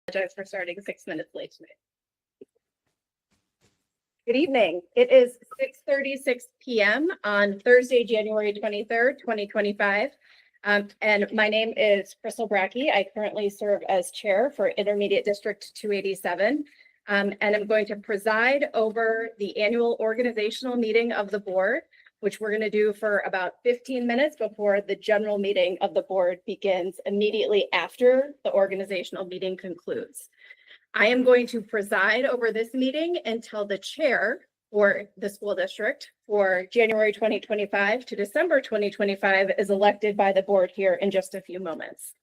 Apologize for starting 6 minutes late today. Good evening. It is 6:36 p.m. on Thursday, January 23rd, 2025. And my name is Crystal Brackey. I currently serve as chair for Intermediate District 287. And I'm going to preside over the annual organizational meeting of the board, which we're going to do for about 15 minutes before the general meeting of the board begins immediately after the organizational meeting concludes. I am going to preside over this meeting until the chair for the school district for January 2025 to December 2025 is elected by the board here in just a few moments.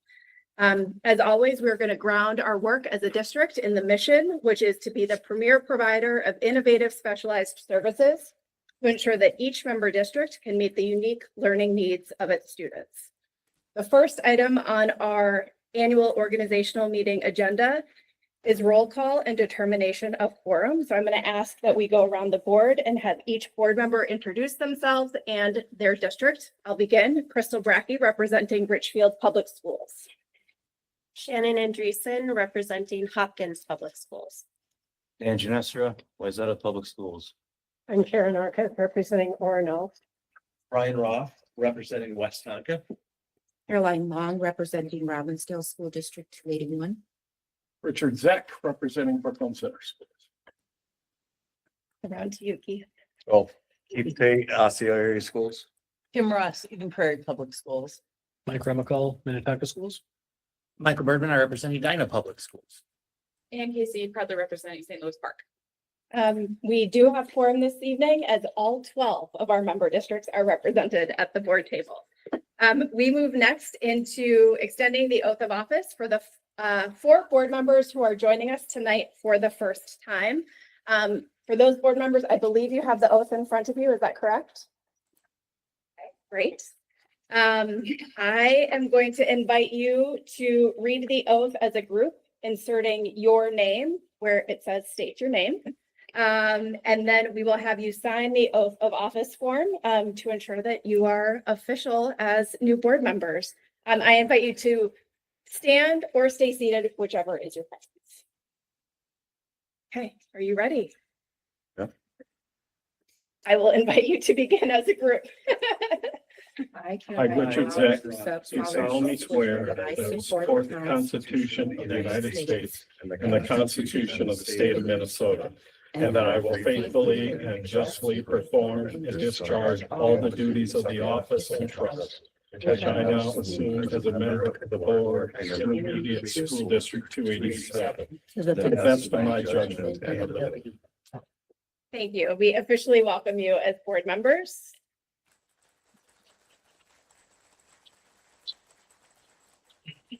As always, we're going to ground our work as a district in the mission, which is to be the premier provider of innovative specialized services to ensure that each member district can meet the unique learning needs of its students. The first item on our annual organizational meeting agenda is roll call and determination of quorum. So I'm going to ask that we go around the board and have each board member introduce themselves and their district. I'll begin. Crystal Brackey, representing Richfield Public Schools. Shannon Andreessen, representing Hopkins Public Schools. Dan Ginestra, Wayzata Public Schools. I'm Karen Arquette, representing Orono. Brian Roth, representing West Tonka. Caroline Long, representing Robbinsdale School District 281. Richard Zeck, representing Brooklyn Center Schools. Around to you, Keith. Oh, Keith Tate, Osseo Area Schools. Kim Ross, Eden Prairie Public Schools. Mike Remical, Minnetonka Schools. Michael Birdman, I represent Edina Public Schools. And Casey, proudly representing St. Louis Park. We do have quorum this evening as all 12 of our member districts are represented at the board table. We move next into extending the oath of office for the 4 board members who are joining us tonight for the first time. For those board members, I believe you have the oath in front of you. Is that correct? Okay, great. I am going to invite you to read the oath as a group, inserting your name where it says state your name. And then we will have you sign the oath of office form to ensure that you are official as new board members. I invite you to stand or stay seated, whichever is your preference. Okay, are you ready? Yeah. I will invite you to begin as a group. I, Richard Zeck, do solemnly swear that I will support the Constitution of the United States and the Constitution of the State of Minnesota, and that I will faithfully and justly perform and discharge all the duties of the office and trust which I now assume as a member of the board of Intermediate School District 287, to the best of my judgment and ability. Thank you. We officially welcome you as board members.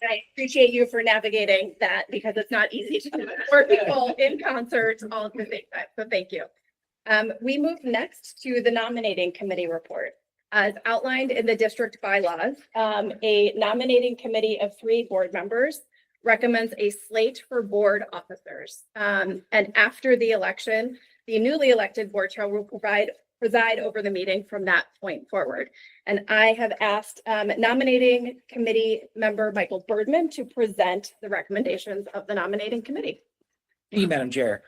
I appreciate you for navigating that because it's not easy to do 4 people in concert all at the same time. So thank you. We move next to the nominating committee report. As outlined in the district bylaws, a nominating committee of 3 board members recommends a slate for board officers. And after the election, the newly elected board chair will preside over the meeting from that point forward. And I have asked nominating committee member Michael Birdman to present the recommendations of the nominating committee. Thank you, Madam Chair.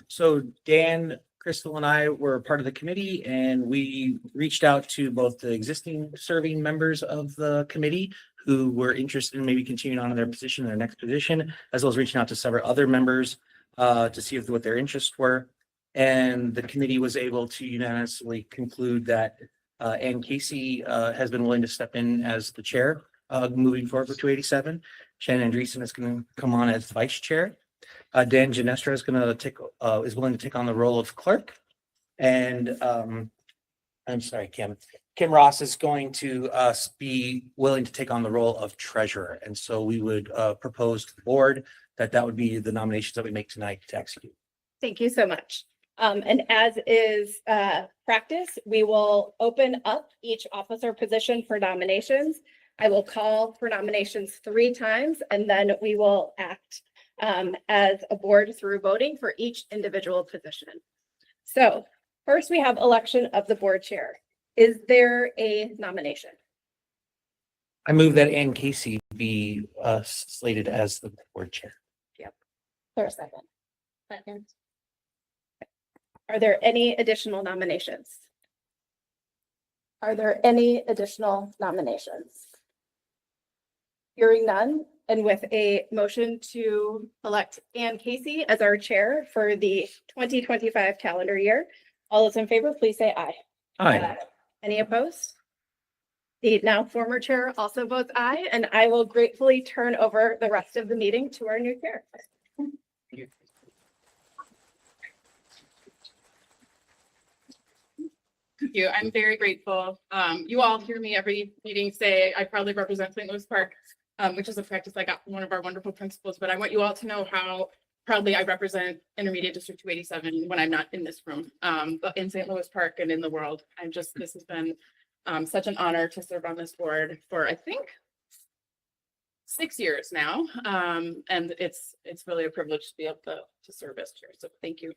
So Dan, Crystal and I were part of the committee, and we reached out to both the existing serving members of the committee who were interested in maybe continuing on in their position, their next position, as well as reaching out to several other members to see what their interests were. And the committee was able to unanimously conclude that Ann Casey has been willing to step in as the chair moving forward for 287. Shannon Andreessen is going to come on as vice chair. Dan Ginestra is willing to take on the role of clerk. And I'm sorry, Kim Ross is going to be willing to take on the role of treasurer. And so we would propose to the board that would be the nominations that we make tonight to execute. Thank you so much. And as is practice, we will open up each officer position for nominations. I will call for nominations 3 times, and then we will act as a board through voting for each individual position. So first we have election of the board chair. Is there a nomination? I move that Ann Casey be slated as the board chair. There a second? Second. Are there any additional nominations? Are there any additional nominations? Hearing none, and with a motion to elect Ann Casey as our chair for the 2025 calendar year, all those in favor, please say aye. Aye. Any opposed? The now former chair also votes aye, and I will gratefully turn over the rest of the meeting to our new chair. Thank you. I'm very grateful. You all hear me every meeting say I proudly represent St. Louis Park, which is a practice I got from one of our wonderful principals, but I want you all to know how proudly I represent Intermediate District 287 when I'm not in this room, but in St. Louis Park and in the world. This has been such an honor to serve on this board for, I think, 6 years now. And it's really a privilege to be able to serve as chair. So thank you.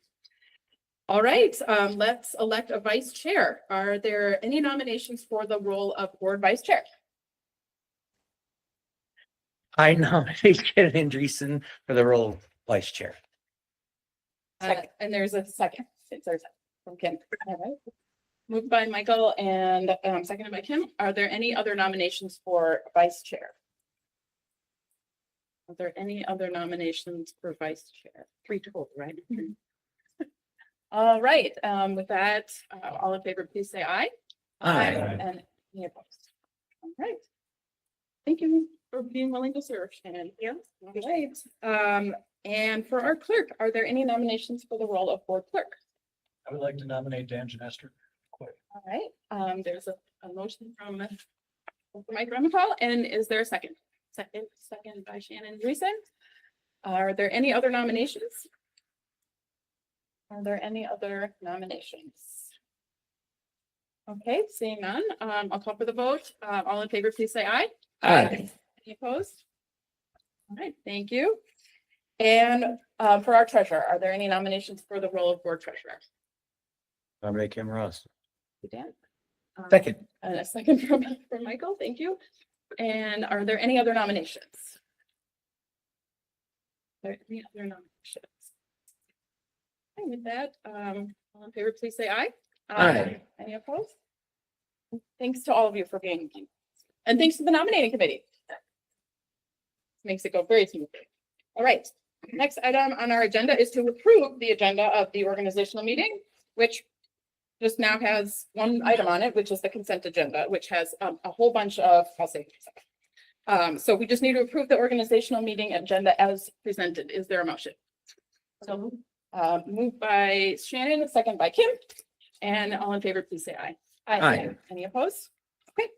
All right, let's elect a vice chair. Are there any nominations for the role of board vice chair? I nominate Shannon Andreessen for the role of vice chair. And there's a second. There's a second from Kim. All right. Moved by Michael and seconded by Kim. Are there any other nominations for vice chair? Are there any other nominations for vice chair? 3 total, right? All right, with that, all in favor, please say aye. Aye. And any opposed? All right. Thank you for being willing to serve, Shannon. Yeah. All right. And for our clerk, are there any nominations for the role of board clerk? I would like to nominate Dan Janester. All right, there's a motion from Mike Remakal, and is there a second? Second by Shannon Dreesen. Are there any other nominations? Are there any other nominations? Okay, seeing none, I'll call for the vote. All in favor, please say aye. Aye. Any opposed? All right, thank you. And for our treasurer, are there any nominations for the role of board treasurer? Nominate Kim Ross. Dan? Second. And a second from Michael, thank you. And are there any other nominations? Are there any other nominations? Okay, with that, all in favor, please say aye. Aye. Any opposed? Thanks to all of you for being, and thanks to the nominating committee. Makes it go very smoothly. All right, next item on our agenda is to approve the agenda of the organizational meeting, which just now has one item on it, which is the consent agenda, which has a whole bunch of, I'll say. So we just need to approve the organizational meeting agenda as presented. Is there a motion? So moved by Shannon, second by Kim, and all in favor, please say aye. Aye. Any opposed? Okay,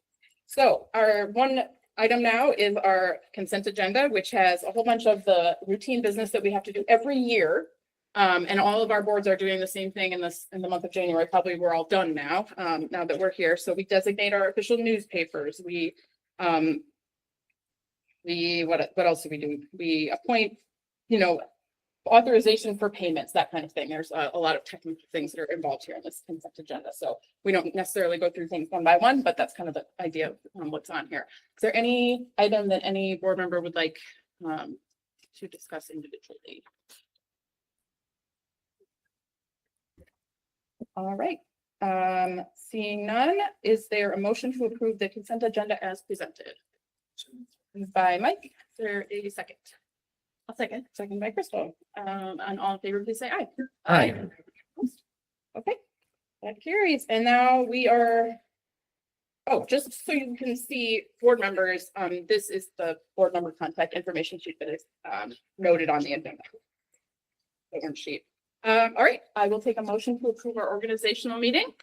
so our one item now is our consent agenda, which has a whole bunch of the routine business that we have to do every year. And all of our boards are doing the same thing in the month of January. Probably we're all done now, now that we're here. So we designate our official newspapers. We what else do we do? We appoint, authorization for payments, that kind of thing. There's a lot of technical things that are involved here in this consent agenda. So we don't necessarily go through things one by one, but that's kind of the idea of what's on here. Is there any item that any board member would like to discuss individually? All right, seeing none, is there a motion to approve the consent agenda as presented? Moved by Mike, is there a second? I'll second. Second by Crystal. And all in favor, please say aye. Aye. Okay, that carries. And now we are, just so you can see board members, this is the board member contact information sheet that is noted on the agenda. The orange sheet. All right, I will take a motion to approve our organizational meeting.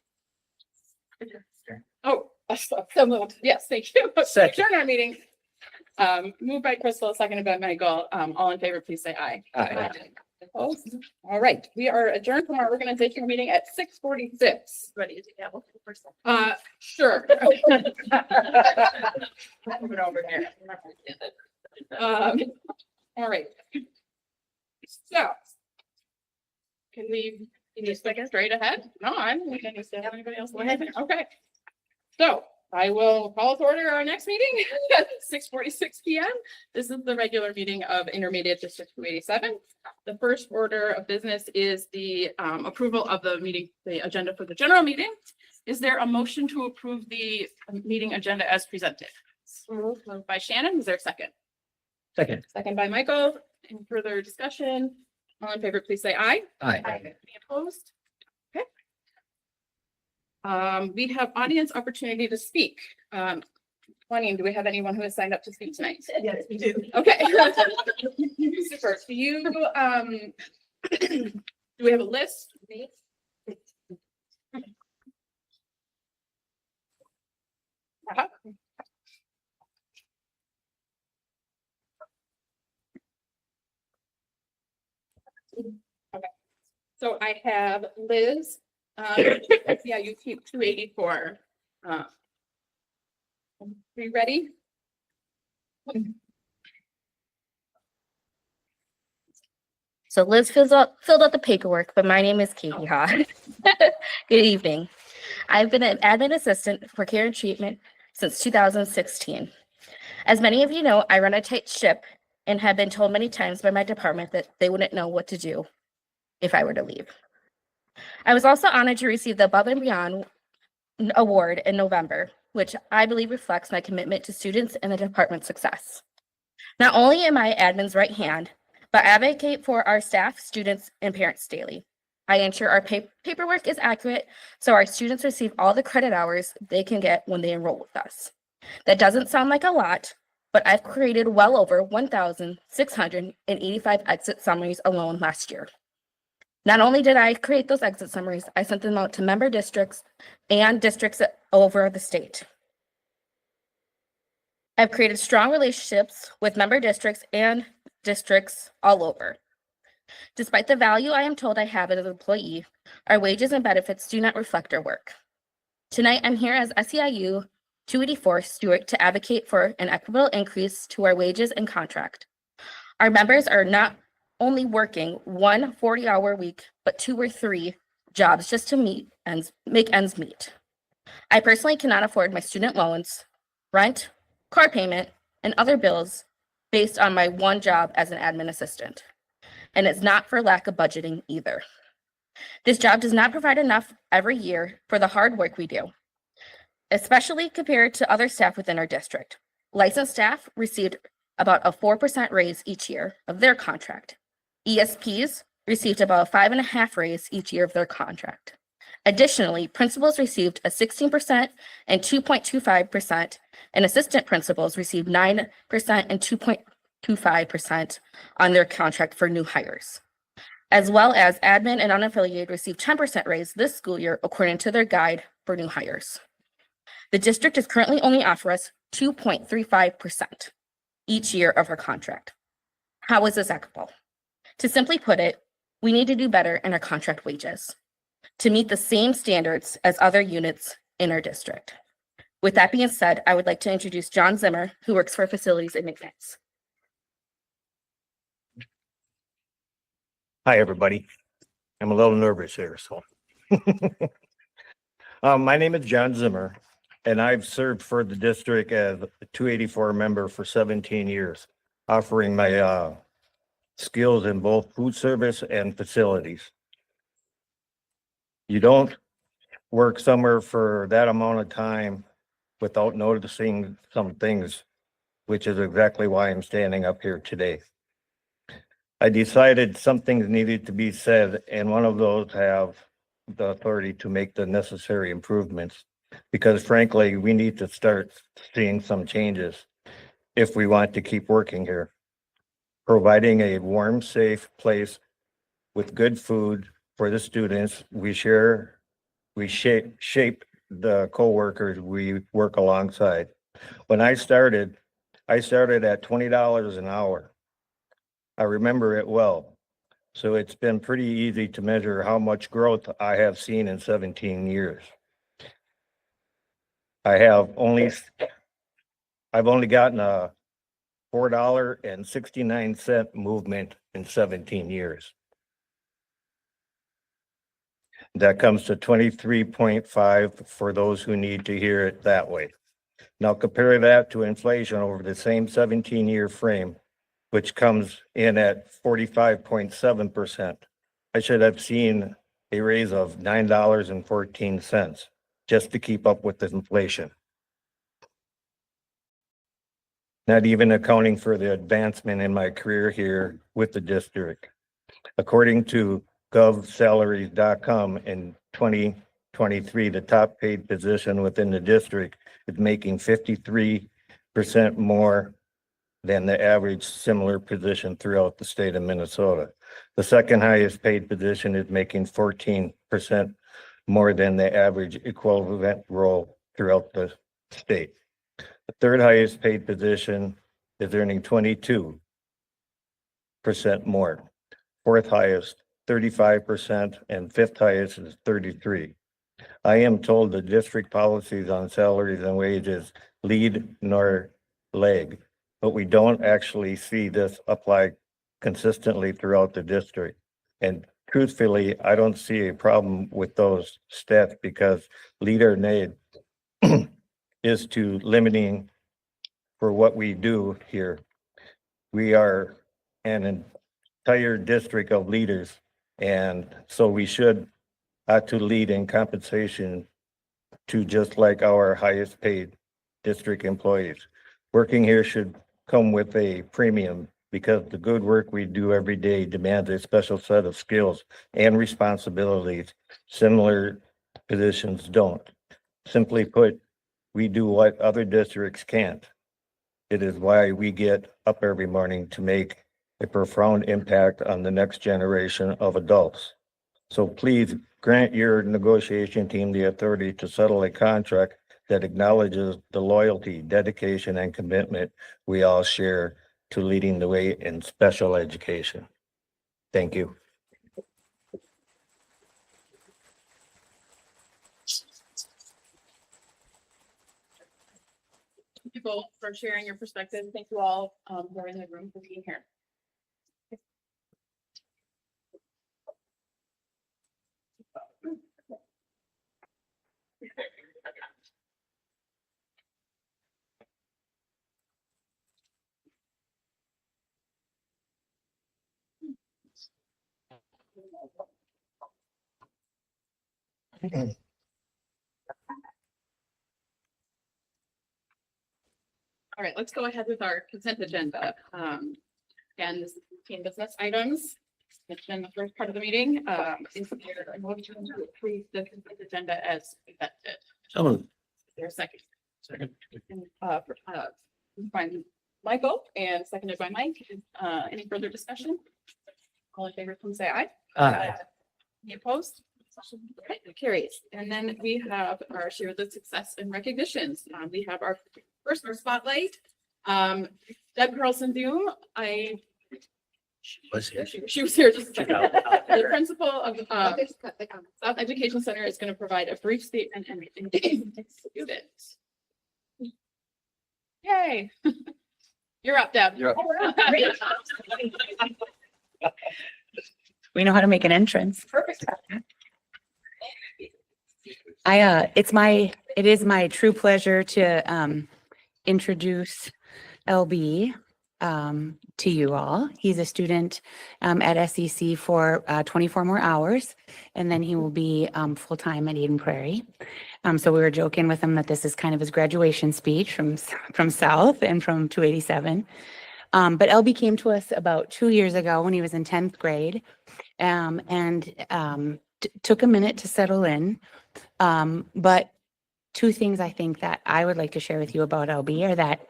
Oh, so moved. Yes, thank you. Second. Adjourn our meeting. Moved by Crystal, seconded by Michael. All in favor, please say aye. Aye. Opposed? All right, we are adjourned from our organizational meeting at 6:46. Ready to gavel first. Sure. Move it over here. All right. So. Can you just like straight ahead? No, I'm, we can just have anybody else. Okay. So, I will call to order our next meeting at 6:46 PM. This is the regular meeting of Intermediate District 287. The first order of business is the approval of the meeting, the agenda for the general meeting. Is there a motion to approve the meeting agenda as presented? Moved by Shannon. Is there a second? Second. Second by Michael. Any further discussion? All in favor, please say aye. Aye. Any opposed? Okay. We have audience opportunity to speak. Juanine, do we have anyone who has signed up to speak tonight? Yes, we do. Okay. Super. Do you, do we have a list? Uh-huh. Okay. So I have Liz, yeah, you keep 284. Are you ready? So Liz filled out the paperwork, but my name is Katie Ha. Good evening. I've been an admin assistant for care and treatment since 2016. As many of you know, I run a tight ship and have been told many times by my department that they wouldn't know what to do if I were to leave. I was also honored to receive the Above and Beyond Award in November, which I believe reflects my commitment to students and the department's success. Not only am I admin's right hand, but advocate for our staff, students, and parents daily. I ensure our paperwork is accurate so our students receive all the credit hours they can get when they enroll with us. That doesn't sound like a lot, but I've created well over 1,685 exit summaries alone last year. Not only did I create those exit summaries, I sent them out to member districts and districts over the state. I've created strong relationships with member districts and districts all over. Despite the value I am told I have as an employee, our wages and benefits do not reflect our work. Tonight, I'm here as SEIU 284 Stewart to advocate for an equitable increase to our wages and contract. Our members are not only working one 40-hour week, but 2 or 3 jobs just to make ends meet. I personally cannot afford my student loans, rent, car payment, and other bills based on my one job as an admin assistant. And it's not for lack of budgeting either. This job does not provide enough every year for the hard work we do, especially compared to other staff within our district. Licensed staff received about a 4% raise each year of their contract. ESPs received about a 5.5% raise each year of their contract. Additionally, principals received a 16% and 2.25%, and assistant principals received 9% and 2.25% on their contract for new hires. As well as admin and unaffiliated received 10% raise this school year according to their guide for new hires. The district is currently only offering us 2.35% each year of our contract. How is this equitable? To simply put it, we need to do better in our contract wages to meet the same standards as other units in our district. With that being said, I would like to introduce John Zimmer, who works for facilities and maintenance. Hi, everybody. I'm a little nervous here, so. My name is John Zimmer, and I've served for the district as a 284 member for 17 years, offering my skills in both food service and facilities. You don't work somewhere for that amount of time without noticing some things, which is exactly why I'm standing up here today. I decided some things needed to be said, and one of those have the authority to make the necessary improvements, because frankly, we need to start seeing some changes if we want to keep working here. Providing a warm, safe place with good food for the students we share, we shape the coworkers we work alongside. When I started at $20 an hour. I remember it well. So it's been pretty easy to measure how much growth I have seen in 17 years. I've only gotten a $4.69 movement in 17 years. That comes to 23.5 for those who need to hear it that way. Now compare that to inflation over the same 17-year frame, which comes in at 45.7%. I should have seen a raise of $9.14 just to keep up with the inflation. Not even accounting for the advancement in my career here with the district. According to govsalaries.com in 2023, the top paid position within the district is making 53% more than the average similar position throughout the state of Minnesota. The second highest paid position is making 14% more than the average equivalent role throughout the state. The third highest paid position is earning 22% more. Fourth highest, 35%, and fifth highest is 33%. I am told the district policies on salaries and wages lead nor lag, but we don't actually see this apply consistently throughout the district. And truthfully, I don't see a problem with those stats because lead or lag is to limiting for what we do here. We are an entire district of leaders, and so we should to lead in compensation to just like our highest paid district employees. Working here should come with a premium because the good work we do every day demands a special set of skills and responsibilities similar positions don't. Simply put, we do what other districts can't. It is why we get up every morning to make a profound impact on the next generation of adults. So please grant your negotiation team the authority to settle a contract that acknowledges the loyalty, dedication, and commitment we all share to leading the way in special education. Thank you. Thank you both for sharing your perspective. Thank you all who are in the room for being here. All right, let's go ahead with our consent agenda. And this is 15 business items. It's been the first part of the meeting. Is there a motion to approve the consent agenda as presented? So moved. Is there a second? Second. By Michael and seconded by Mike. Any further discussion? All in favor, please say aye. Any opposed? Okay, it carries. And then we have our share the success and recognitions. We have our first spotlight. Deb Carlson Doom. She was here just a second. The principal of South Education Center is going to provide a brief statement and student. Yay. You're up, Deb. You're up. We know how to make an entrance. Perfect. It is my true pleasure to introduce LB to you all. He's a student at SEC for 24 more hours, and then he will be full-time at Eden Prairie. So we were joking with him that this is kind of his graduation speech from South and from 287. But LB came to us about 2 years ago when he was in 10th grade and took a minute to settle in. But two things I think that I would like to share with you about LB are that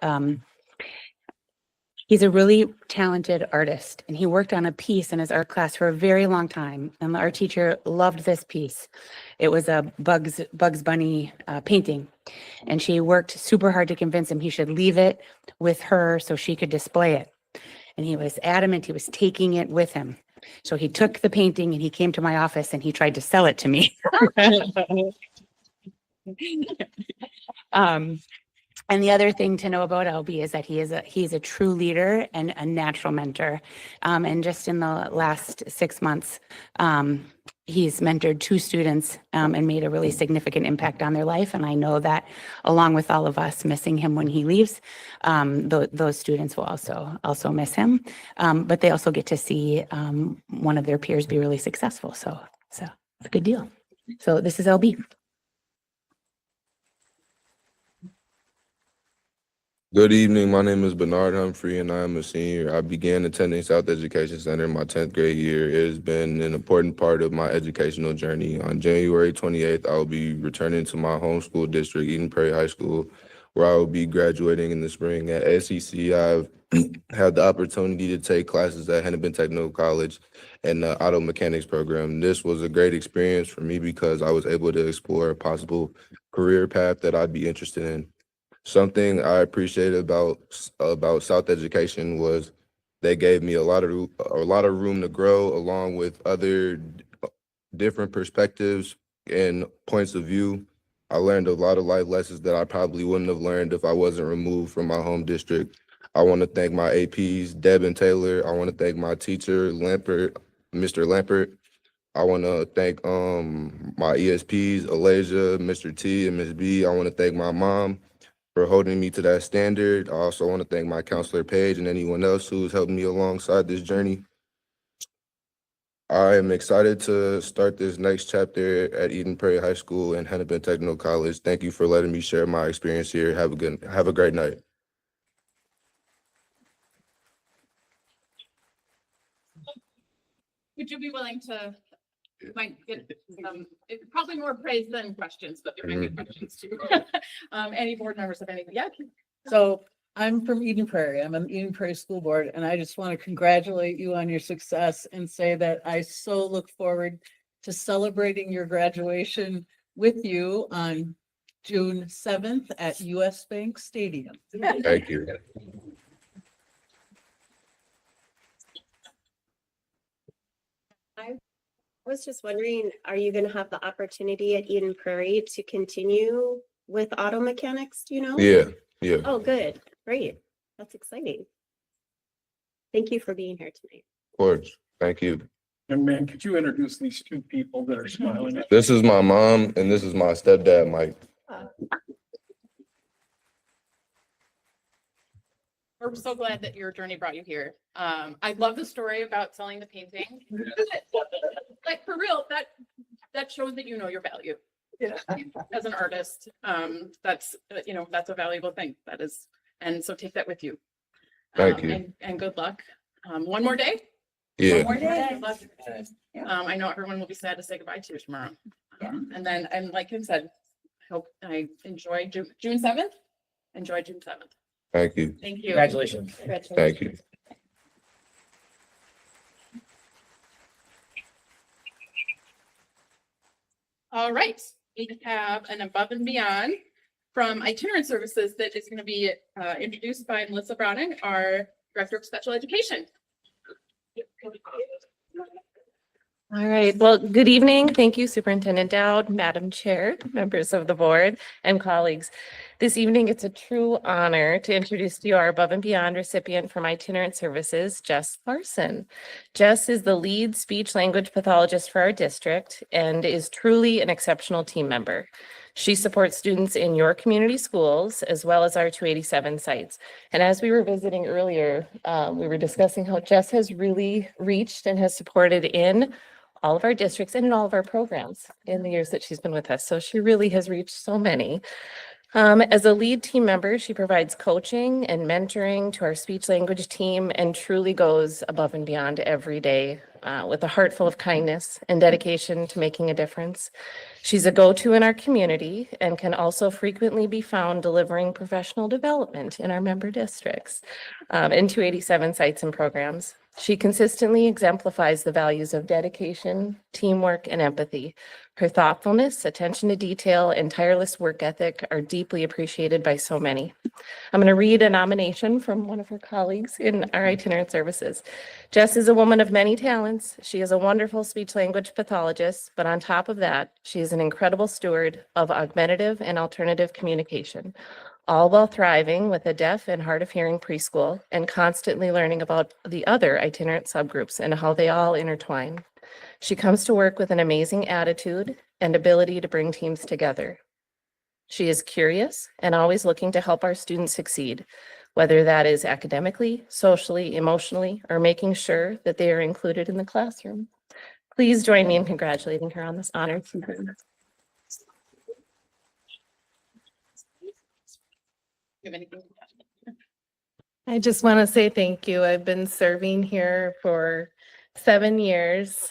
he's a really talented artist, and he worked on a piece in his art class for a very long time. And our teacher loved this piece. It was a Bugs Bunny painting, and she worked super hard to convince him he should leave it with her so she could display it. And he was adamant he was taking it with him. So he took the painting and he came to my office and he tried to sell it to me. And the other thing to know about LB is that he's a true leader and a natural mentor. And just in the last 6 months, he's mentored 2 students and made a really significant impact on their life. And I know that along with all of us missing him when he leaves, those students will also miss him. But they also get to see one of their peers be really successful. So it's a good deal. So this is LB. Good evening. My name is Bernard Humphrey, and I am a senior. I began attending South Education Center in my 10th grade year. It has been an important part of my educational journey. On January 28th, I will be returning to my home school district, Eden Prairie High School, where I will be graduating in the spring. At SEC, I've had the opportunity to take classes at Hennepin Technical College and the auto mechanics program. This was a great experience for me because I was able to explore a possible career path that I'd be interested in. Something I appreciated about South Education was they gave me a lot of room to grow, along with other different perspectives and points of view. I learned a lot of life lessons that I probably wouldn't have learned if I wasn't removed from my home district. I want to thank my APs, Deb and Taylor. I want to thank my teacher, Lampert, Mr. Lampert. I want to thank my ESPs, Alasia, Mr. T, and Ms. B. I want to thank my mom for holding me to that standard. I also want to thank my counselor, Paige, and anyone else who's helped me alongside this journey. I am excited to start this next chapter at Eden Prairie High School and Hennepin Technical College. Thank you for letting me share my experience here. Have a great night. Would you be willing to, might get it's probably more praise than questions, but there might be questions too. Any board members have anything? Yeah. So I'm from Eden Prairie. I'm on the Eden Prairie School Board, and I just want to congratulate you on your success and say that I so look forward to celebrating your graduation with you on June 7th at US Bank Stadium. Thank you. I was just wondering, are you gonna have the opportunity at Eden Prairie to continue with auto mechanics, do you know? Yeah. Oh, good, great. That's exciting. Thank you for being here tonight. Of course. Thank you. And man, could you introduce these 2 people that are smiling at This is my mom, and this is my stepdad, Mike. We're so glad that your journey brought you here. I love the story about selling the painting. Like for real, that shows that you know your value. Yeah. As an artist, that's that's a valuable thing. That is, and so take that with you. Thank you. And good luck. One more day. Yeah. One more day. Good luck. I know everyone will be sad to say goodbye to you tomorrow. And like you said, I enjoy June 7th. Enjoy June 7th. Thank you. Thank you. Congratulations. Thank you. All right, we have an above and beyond from itinerant services that is going to be introduced by Melissa Browning, our Director of Special Education. All right. Well, good evening. Thank you, Superintendent Dowd, Madam Chair, members of the board, and colleagues. This evening, it's a true honor to introduce to you our Above and Beyond recipient from Itinerant Services, Jess Larson. Jess is the lead speech language pathologist for our district and is truly an exceptional team member. She supports students in your community schools as well as our 287 sites. And as we were visiting earlier, we were discussing how Jess has really reached and has supported in all of our districts and in all of our programs in the years that she's been with us. So she really has reached so many. As a lead team member, she provides coaching and mentoring to our speech language team and truly goes above and beyond every day with a heart full of kindness and dedication to making a difference. She's a go-to in our community and can also frequently be found delivering professional development in our member districts in 287 sites and programs. She consistently exemplifies the values of dedication, teamwork, and empathy. Her thoughtfulness, attention to detail, and tireless work ethic are deeply appreciated by so many. I'm going to read a nomination from one of her colleagues in our itinerant services. Jess is a woman of many talents. She is a wonderful speech language pathologist, but on top of that, she is an incredible steward of augmentative and alternative communication. all while thriving with a deaf and hard of hearing preschool and constantly learning about the other itinerant subgroups and how they all intertwine. She comes to work with an amazing attitude and ability to bring teams together. She is curious and always looking to help our students succeed, whether that is academically, socially, emotionally, or making sure that they are included in the classroom. Please join me in congratulating her on this honor. I just want to say thank you. I've been serving here for 7 years.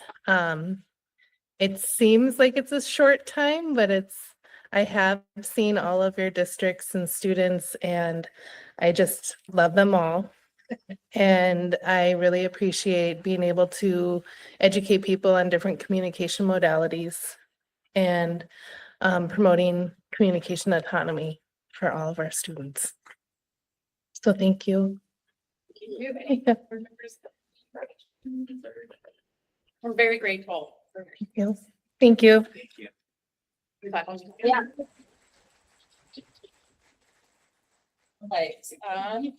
It seems like it's a short time, but I have seen all of your districts and students, and I just love them all. And I really appreciate being able to educate people on different communication modalities and promoting communication autonomy for all of our students. So thank you. We're very grateful. Thank you. Thank you. Yeah. Right,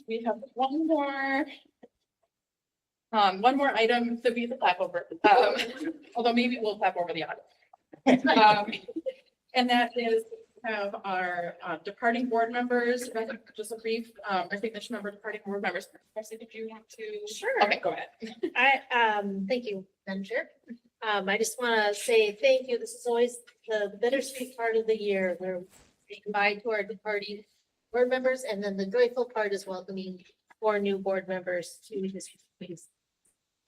we have one more item that we have to clap over, although maybe we'll clap over the audio. And that is have our departing board members, just a brief recognition of our departing board members. Marcy, did you want to? Sure. Okay, go ahead. Thank you, Madam Chair. I just want to say thank you. This is always the bittersweet part of the year where we goodbye to our departing board members, and then the joyful part is welcoming 4 new board members to this space.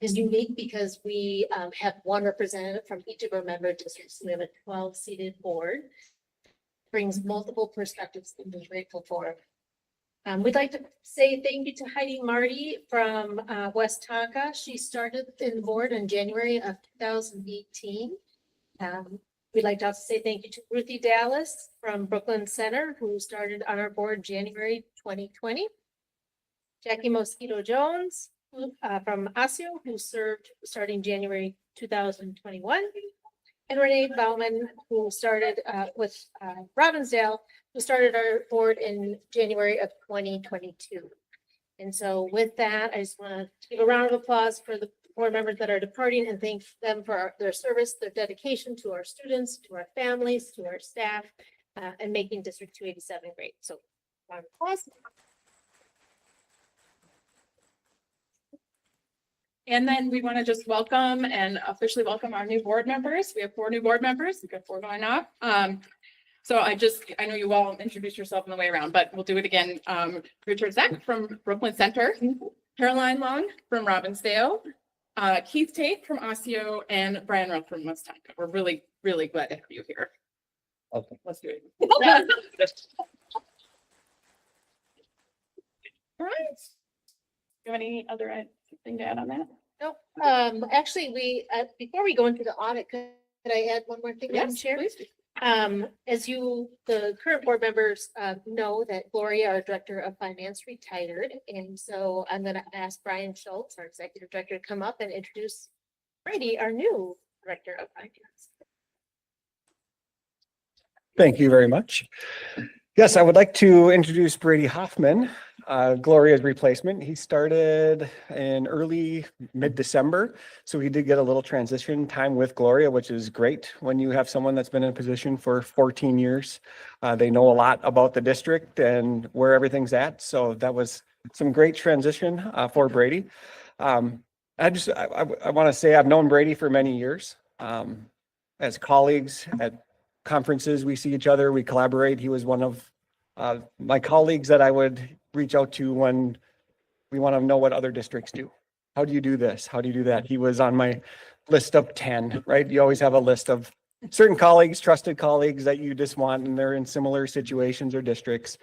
Is unique because we have 1 representative from each of our member districts. We have a 12-seated board. Brings multiple perspectives that we're grateful for. We'd like to say thank you to Heidi Marty from West Tonka. She started in the board in January of 2018. We'd like to also say thank you to Ruthie Dallas from Brooklyn Center, who started on our board January 2020. Jackie Mosquito Jones from ASIO, who served starting January 2021. And Renee Bauman, who started with Robbinsdale, who started our board in January of 2022. And so with that, I just want to give a round of applause for the board members that are departing and thank them for their service, their dedication to our students, to our families, to our staff, and making District 287 great. So round of applause. And then we want to just welcome and officially welcome our new board members. We have 4 new board members. We've got 4 going off. So I know you all introduced yourself on the way around, but we'll do it again. Richard Zeck from Brooklyn Center, Caroline Long from Robbinsdale, Keith Tate from ASIO, and Brian Ruff from West Tonka. We're really, really glad to have you here. Okay. Let's do it. All right. Do you have any other thing to add on that? No, actually, before we go into the audit, could I add one more thing, Madam Yes, Chair? please. As the current board members know that Gloria, our Director of Finance, retired. And so I'm going to ask Brian Schultz, our Executive Director, to come up and introduce Brady, our new Director of Finance. Thank you very much. Yes, I would like to introduce Brady Hoffman, Gloria's replacement. He started in early mid-December, so he did get a little transition time with Gloria, which is great when you have someone that's been in a position for 14 years. They know a lot about the district and where everything's at, so that was some great transition for Brady. I want to say I've known Brady for many years. As colleagues at conferences, we see each other, we collaborate. He was one of my colleagues that I would reach out to when we want to know what other districts do. How do you do this? How do you do that? He was on my list of 10, right? You always have a list of certain colleagues, trusted colleagues that you just want, and they're in similar situations or districts.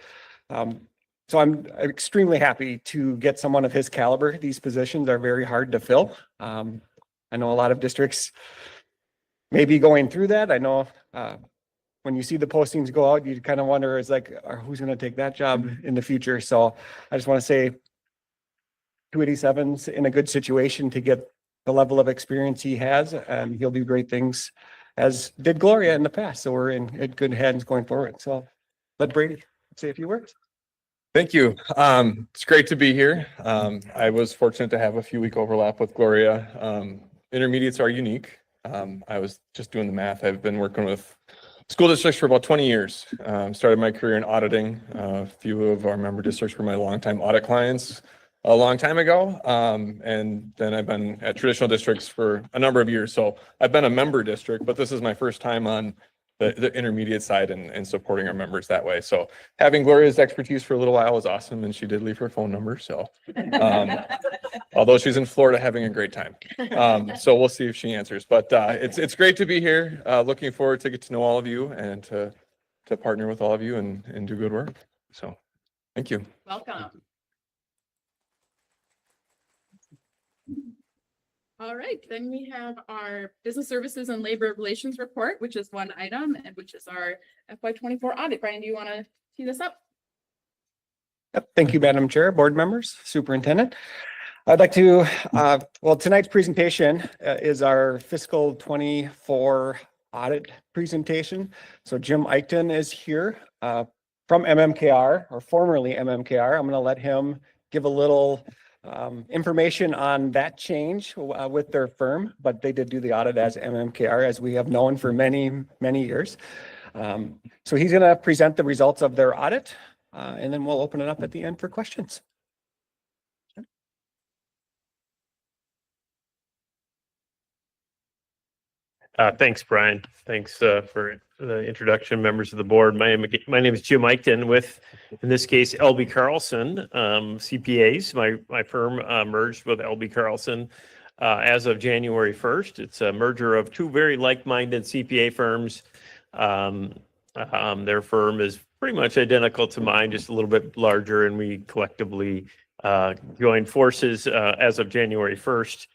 So I'm extremely happy to get someone of his caliber. These positions are very hard to fill. I know a lot of districts may be going through that. I know when you see the postings go out, you kind of wonder, who's going to take that job in the future? So I just want to say 287's in a good situation to get the level of experience he has, and he'll do great things, as did Gloria in the past. So we're in good hands going forward. So let Brady say a few words. Thank you. It's great to be here. I was fortunate to have a few week overlap with Gloria. Intermediates are unique. I was just doing the math. I've been working with school districts for about 20 years. Started my career in auditing. A few of our member districts were my longtime audit clients a long time ago. And then I've been at traditional districts for a number of years. So I've been a member district, but this is my first time on the intermediate side and supporting our members that way. So having Gloria's expertise for a little while was awesome, and she did leave her phone number. So although she's in Florida having a great time. So we'll see if she answers. But it's great to be here. Looking forward to get to know all of you and to partner with all of you and do good work. So thank you. Welcome. All right, then we have our Business Services and Labor Relations Report, which is one item and which is our FY24 audit. Brian, do you want to tee this up? Yep. Thank you, Madam Chair, board members, superintendent. I'd like to, well, tonight's presentation is our fiscal 24 audit presentation. So Jim Eichten is here from MMKR, or formerly MMKR. I'm going to let him give a little information on that change with their firm, but they did do the audit as MMKR, as we have known for many, many years. So he's going to present the results of their audit, and then we'll open it up at the end for questions. Thanks, Brian. Thanks for the introduction, members of the board. My name is Jim Eichten with, in this case, LB Carlson CPAs. My firm merged with LB Carlson as of January 1st. It's a merger of two very like-minded CPA firms. Their firm is pretty much identical to mine, just a little bit larger, and we collectively joined forces as of January 1st.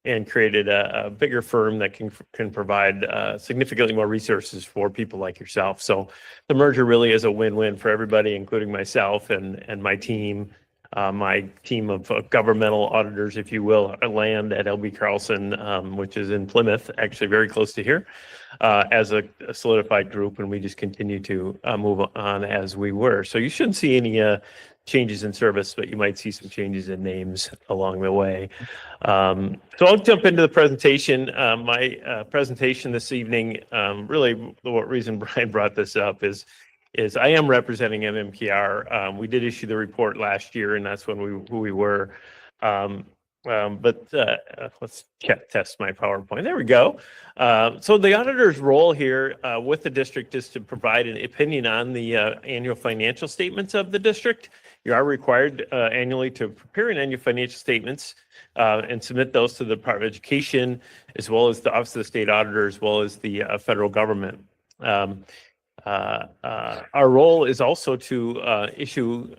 And created a bigger firm that can provide significantly more resources for people like yourself. So the merger really is a win-win for everybody, including myself and my team of governmental auditors, if you will, land at LB Carlson, which is in Plymouth, actually very close to here, as a solidified group, and we just continue to move on as we were. So you shouldn't see any changes in service, but you might see some changes in names along the way. So I'll jump into the presentation. My presentation this evening, really the reason Brian brought this up is I am representing MMKR. We did issue the report last year, and that's when who we were. But let's test my PowerPoint. There we go. So the auditor's role here with the district is to provide an opinion on the annual financial statements of the district. You are required annually to prepare an annual financial statements and submit those to the Department of Education, as well as the Office of the State Auditor, as well as the federal government. Our role is also to issue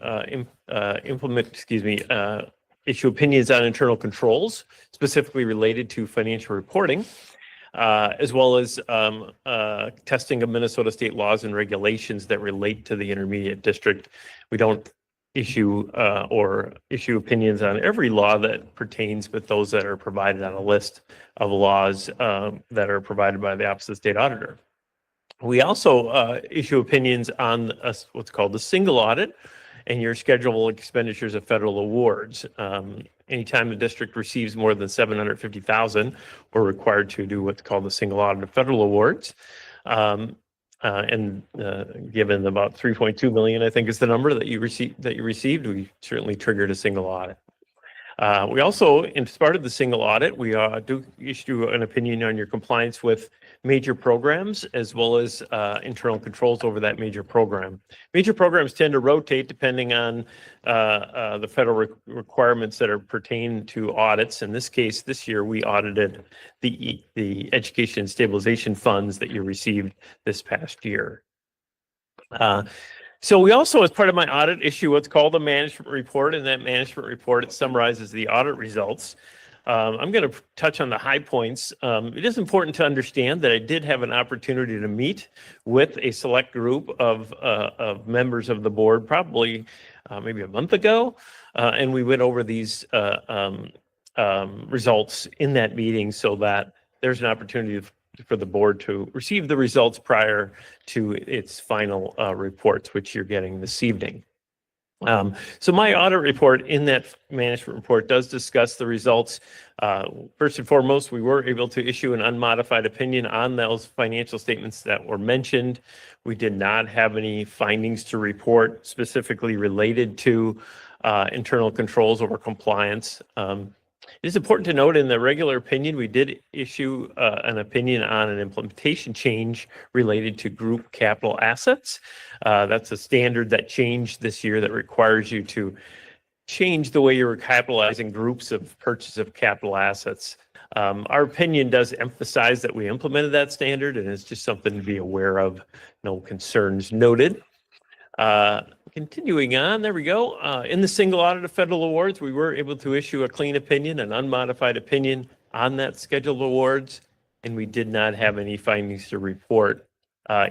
opinions on internal controls, specifically related to financial reporting, as well as testing of Minnesota state laws and regulations that relate to the intermediate district. We don't issue opinions on every law that pertains, but those that are provided on a list of laws that are provided by the Office of the State Auditor. We also issue opinions on what's called the single audit and your schedulable expenditures of federal awards. Anytime the district receives more than $750,000, we're required to do what's called the single audit of federal awards. And given about 3.2 million, I think is the number that you received, we certainly triggered a single audit. We also, as part of the single audit, we do issue an opinion on your compliance with major programs, as well as internal controls over that major program. Major programs tend to rotate depending on the federal requirements that are pertain to audits. In this case, this year, we audited the education stabilization funds that you received this past year. So we also, as part of my audit, issue what's called a management report. And that management report, it summarizes the audit results. I'm going to touch on the high points. It is important to understand that I did have an opportunity to meet with a select group of members of the board, probably maybe a month ago. And we went over these results in that meeting so that there's an opportunity for the board to receive the results prior to its final reports, which you're getting this evening. So my audit report in that management report does discuss the results. First and foremost, we were able to issue an unmodified opinion on those financial statements that were mentioned. We did not have any findings to report specifically related to internal controls over compliance. It is important to note in the regular opinion, we did issue an opinion on an implementation change related to group capital assets. That's a standard that changed this year that requires you to change the way you're capitalizing groups of purchase of capital assets. Our opinion does emphasize that we implemented that standard, and it's just something to be aware of. No concerns noted. Continuing on, there we go. In the single audit of federal awards, we were able to issue a clean opinion, an unmodified opinion on that scheduled awards, and we did not have any findings to report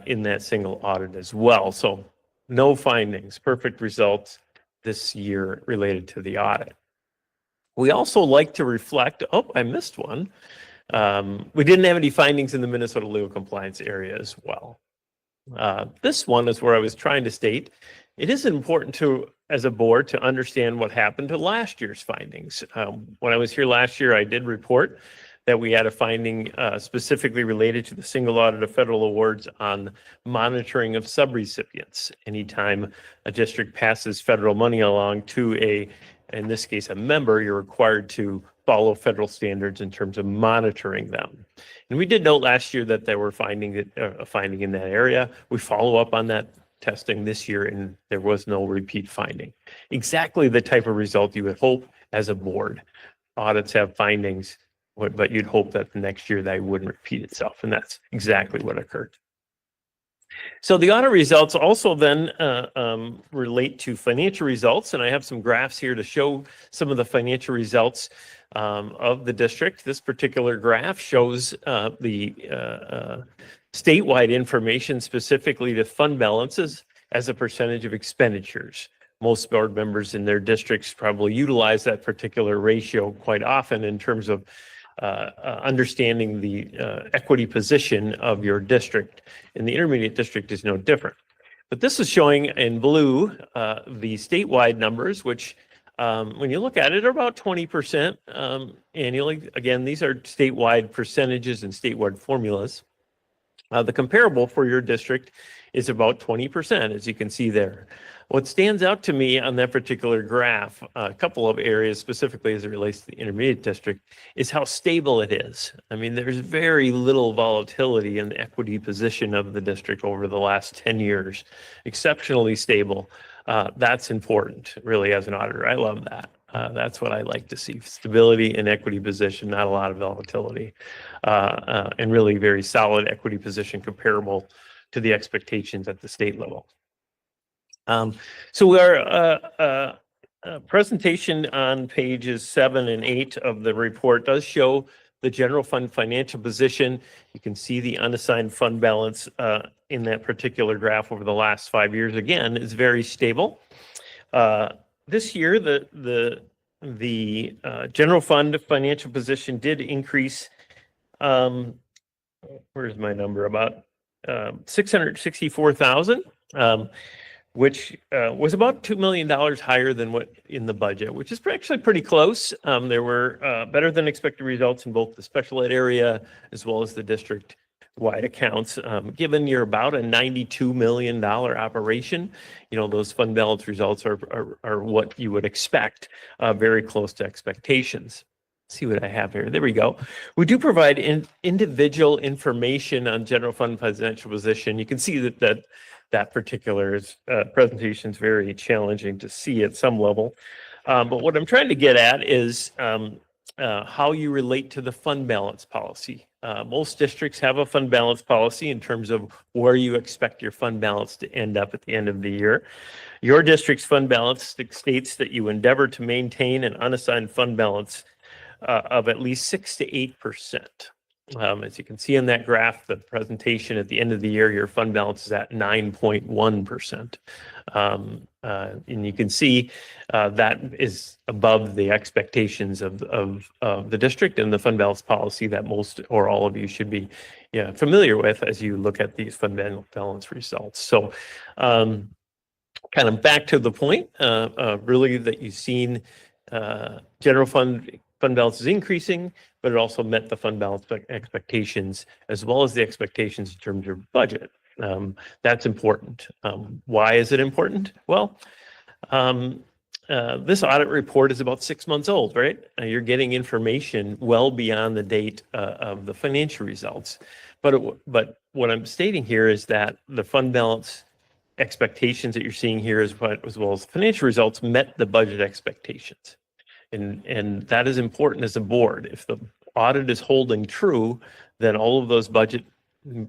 in that single audit as well. So no findings, perfect results this year related to the audit. We also like to reflect, oh, I missed one. We didn't have any findings in the Minnesota legal compliance area as well. This one is where I was trying to state, it is important to, as a board, to understand what happened to last year's findings. When I was here last year, I did report that we had a finding specifically related to the single audit of federal awards on monitoring of subrecipients. Anytime a district passes federal money along to in this case, a member, you're required to follow federal standards in terms of monitoring them. And we did note last year that there were a finding in that area. We follow up on that testing this year, and there was no repeat finding. Exactly the type of result you would hope as a board. Audits have findings, but you'd hope that the next year that wouldn't repeat itself, and that's exactly what occurred. So the audit results also then relate to financial results, and I have some graphs here to show some of the financial results of the district. This particular graph shows the statewide information specifically to fund balances as a percentage of expenditures. Most board members in their districts probably utilize that particular ratio quite often in terms of understanding the equity position of your district, and the intermediate district is no different. But this is showing in blue the statewide numbers, which when you look at it are about 20% annually. Again, these are statewide percentages and statewide formulas. The comparable for your district is about 20%, as you can see there. What stands out to me on that particular graph, a couple of areas specifically as it relates to the intermediate district, is how stable it is. I mean, there's very little volatility in the equity position of the district over the last 10 years. Exceptionally stable. That's important, really, as an auditor. I love that. That's what I like to see. Stability in equity position, not a lot of volatility, and really very solid equity position comparable to the expectations at the state level. So our presentation on pages 7 and 8 of the report does show the general fund financial position. You can see the unassigned fund balance in that particular graph over the last 5 years. Again, is very stable. This year, the general fund financial position did increase. Where's my number? About $664,000. Which was about $2 million higher than what in the budget, which is actually pretty close. There were better than expected results in both the special ed area as well as the district-wide accounts. Given you're about a $92 million operation, you know, those fund balance results are what you would expect, very close to expectations. Let's see what I have here. There we go. We do provide individual information on general fund financial position. You can see that particular presentation is very challenging to see at some level. But what I'm trying to get at is how you relate to the fund balance policy. Most districts have a fund balance policy in terms of where you expect your fund balance to end up at the end of the year. Your district's fund balance states that you endeavor to maintain an unassigned fund balance of at least 6 to 8%. As you can see in that graph, the presentation at the end of the year, your fund balance is at 9.1%. And you can see that is above the expectations of the district and the fund balance policy that most or all of you should be familiar with as you look at these fund balance results. So kind of back to the point, really that you've seen general fund balance is increasing, but it also met the fund balance expectations as well as the expectations in terms of budget. That's important. Why is it important? Well, this audit report is about 6 months old, right? You're getting information well beyond the date of the financial results. But what I'm stating here is that the fund balance expectations that you're seeing here as well as the financial results met the budget expectations. And that is important as a board. If the audit is holding true, then all of those budget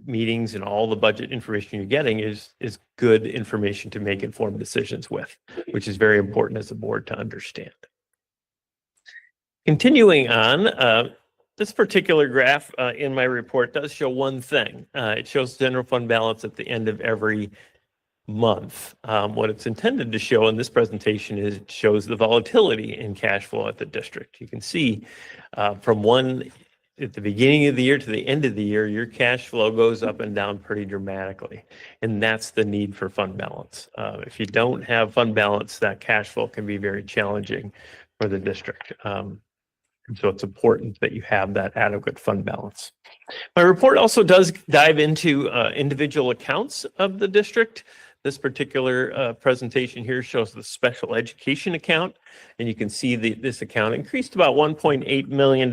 meetings and all the budget information you're getting is good information to make informed decisions with, which is very important as a board to understand. Continuing on, this particular graph in my report does show one thing. It shows general fund balance at the end of every month. What it's intended to show in this presentation is it shows the volatility in cash flow at the district. You can see from at the beginning of the year to the end of the year, your cash flow goes up and down pretty dramatically. And that's the need for fund balance. If you don't have fund balance, that cash flow can be very challenging for the district. And so it's important that you have that adequate fund balance. My report also does dive into individual accounts of the district. This particular presentation here shows the special education account, and you can see this account increased about $1.8 million,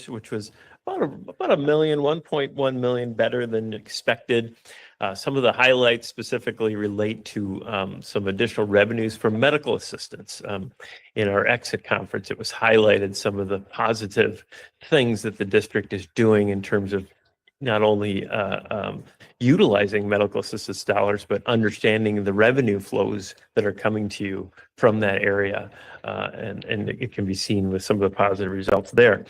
which was about $1.1 million better than expected. Some of the highlights specifically relate to some additional revenues from medical assistance. In our exit conference, it was highlighted some of the positive things that the district is doing in terms of not only utilizing medical assistance dollars, but understanding the revenue flows that are coming to you from that area. And it can be seen with some of the positive results there.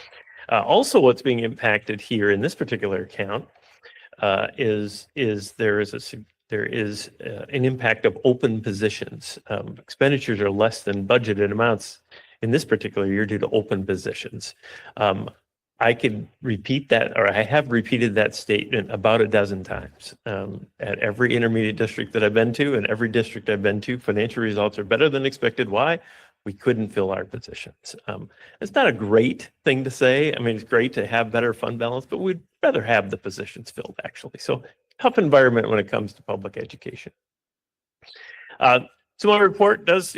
Also, what's being impacted here in this particular account is there is an impact of open positions. Expenditures are less than budgeted amounts in this particular year due to open positions. I could repeat that, or I have repeated that statement about a dozen times. At every intermediate district that I've been to and every district I've been to, financial results are better than expected. Why? We couldn't fill our positions. It's not a great thing to say. I mean, it's great to have better fund balance, but we'd rather have the positions filled actually. So tough environment when it comes to public education. So my report does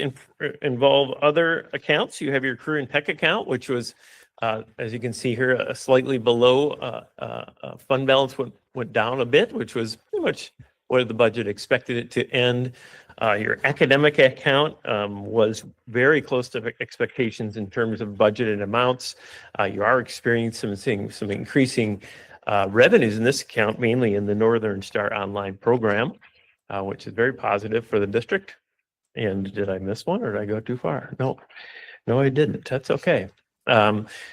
involve other accounts. You have your career and tech account, which was as you can see here, slightly below fund balance went down a bit, which was pretty much where the budget expected it to end. Your academic account was very close to expectations in terms of budgeted amounts. You are experiencing some increasing revenues in this account, mainly in the Northern Star Online program, which is very positive for the district. And did I miss one or did I go too far? No, I didn't. That's okay.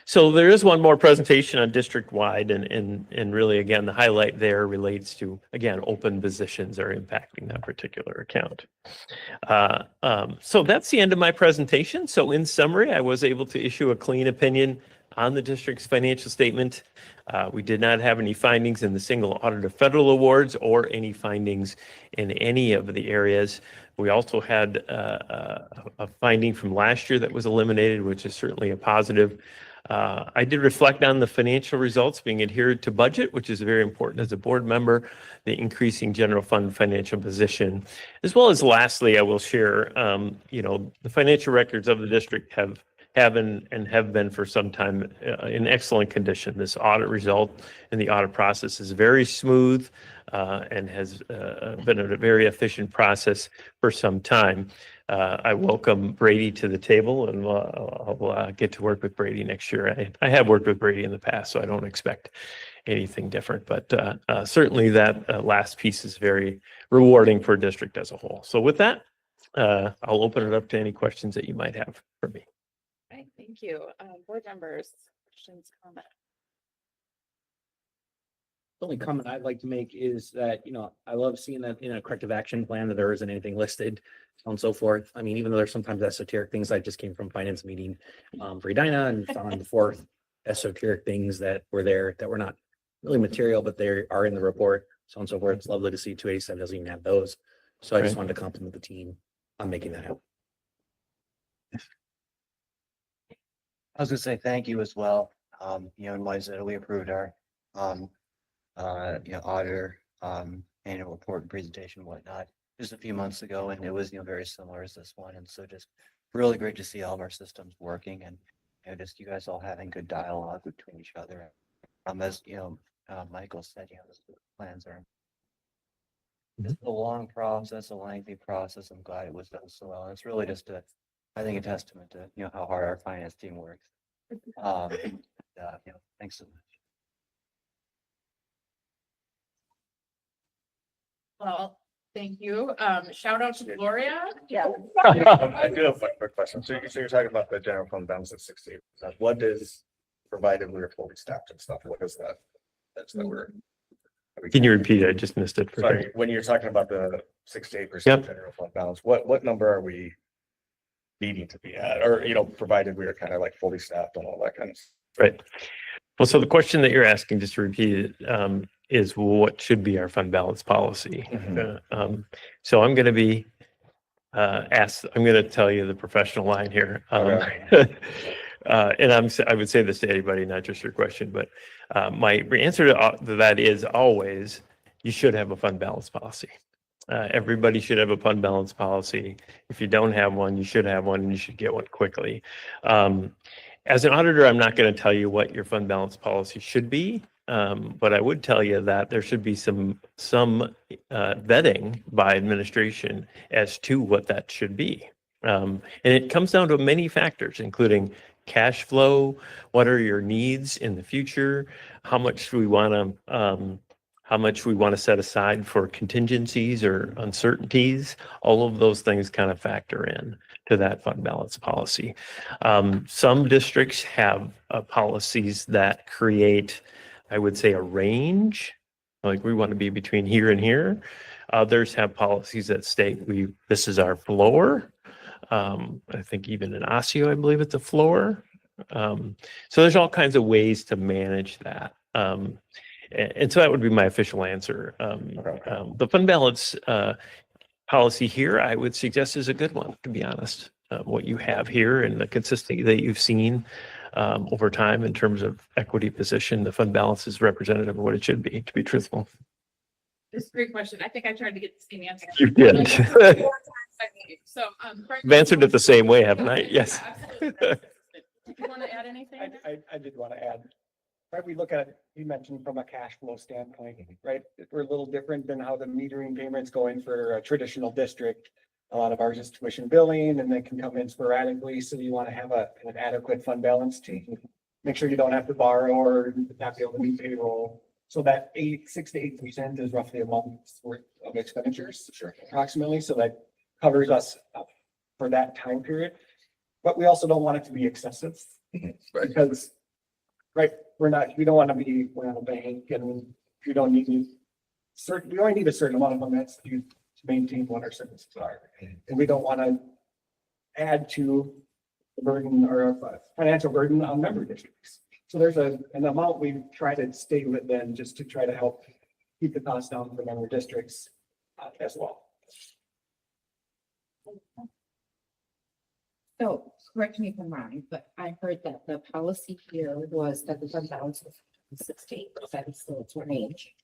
So there is one more presentation on district-wide and really, again, the highlight there relates to, again, open positions are impacting that particular account. So that's the end of my presentation. So in summary, I was able to issue a clean opinion on the district's financial statement. We did not have any findings in the single audit of federal awards or any findings in any of the areas. We also had a finding from last year that was eliminated, which is certainly a positive. I did reflect on the financial results being adhered to budget, which is very important as a board member, the increasing general fund financial position, as well as lastly, I will share, the financial records of the district have been for some time in excellent condition. This audit result and the audit process is very smooth and has been a very efficient process for some time. I welcome Brady to the table, and I'll get to work with Brady next year. I have worked with Brady in the past, so I don't expect anything different, but certainly that last piece is very rewarding for a district as a whole. So with that, I'll open it up to any questions that you might have for me. Okay, thank you. Board members, questions, comments? The only comment I'd like to make is that, I love seeing that in a corrective action plan that there isn't anything listed, so on and so forth. I mean, even though there's sometimes esoteric things, I just came from finance meeting for Edina and found the fourth esoteric things that were there that were not really material, but they are in the report, so on and so forth. It's lovely to see 287 doesn't even have those. So I just wanted to compliment the team on making that happen. I was gonna say thank you as well. And like I said, we approved our, auditor, annual report and presentation and whatnot just a few months ago, and it was, very similar as this one. And so just really great to see all of our systems working and, just you guys all having good dialogue between each other. As, Michael said, the plans are it's a long process, a lengthy process. I'm glad it was done so well. It's really just I think a testament to, how hard our finance team works. Thanks so much. Well, thank you. Shout out to Gloria. Yeah. I do have one quick question. So you're talking about the general fund balance of 68%. What is, provided we're fully staffed and stuff, what is that? That's that we're. Can you repeat it? I just missed it. Sorry, when you're talking about the 68% Yep. general fund balance, what number are we needing to be at? Or, provided we are kind of like fully staffed and all that kind of stuff. Right. Well, so the question that you're asking, just to repeat it, is what should be our fund balance policy? So I'm going to be I'm going to tell you the professional line here. And I would say this to anybody, not just your question, but my answer to that is always, you should have a fund balance policy. Everybody should have a fund balance policy. If you don't have one, you should have one, and you should get one quickly. As an auditor, I'm not going to tell you what your fund balance policy should be, but I would tell you that there should be some vetting by administration as to what that should be. And it comes down to many factors, including cash flow, what are your needs in the future, how much we want to set aside for contingencies or uncertainties. All of those things kind of factor in to that fund balance policy. Some districts have policies that create, I would say, a range, like we want to be between here and here. Others have policies that state this is our floor. I think even in Osseo, I believe it's a floor. So there's all kinds of ways to manage that. And so that would be my official answer. The fund balance policy here, I would suggest, is a good one, to be honest. What you have here and the consistency that you've seen over time in terms of equity position, the fund balance is representative of what it should be, to be truthful. This is a great question. I think I tried to get the same answer. You did. So, I've answered it the same way, haven't I? Yes. Do you want to add anything? I did want to add, right, we look at it, you mentioned from a cash flow standpoint, right? We're a little different than how the metering payments going for a traditional district. A lot of ours is tuition billing and they can come in sporadically. So you want to have an adequate fund balance to make sure you don't have to borrow or not be able to meet payroll. So that 6 to 8% is roughly a month's worth of expenditures, approximately. So that covers us for that time period. But we also don't want it to be excessive because, right, we don't want to be, we're not a bank and you don't need we only need a certain amount of limits to maintain what our services are. And we don't want to add to the burden or financial burden on member districts. So there's an amount we try to stay within just to try to help keep the costs down for member districts as well. So correct me if I'm wrong, but I heard that the policy here was that the fund balance was 68%, so it's range.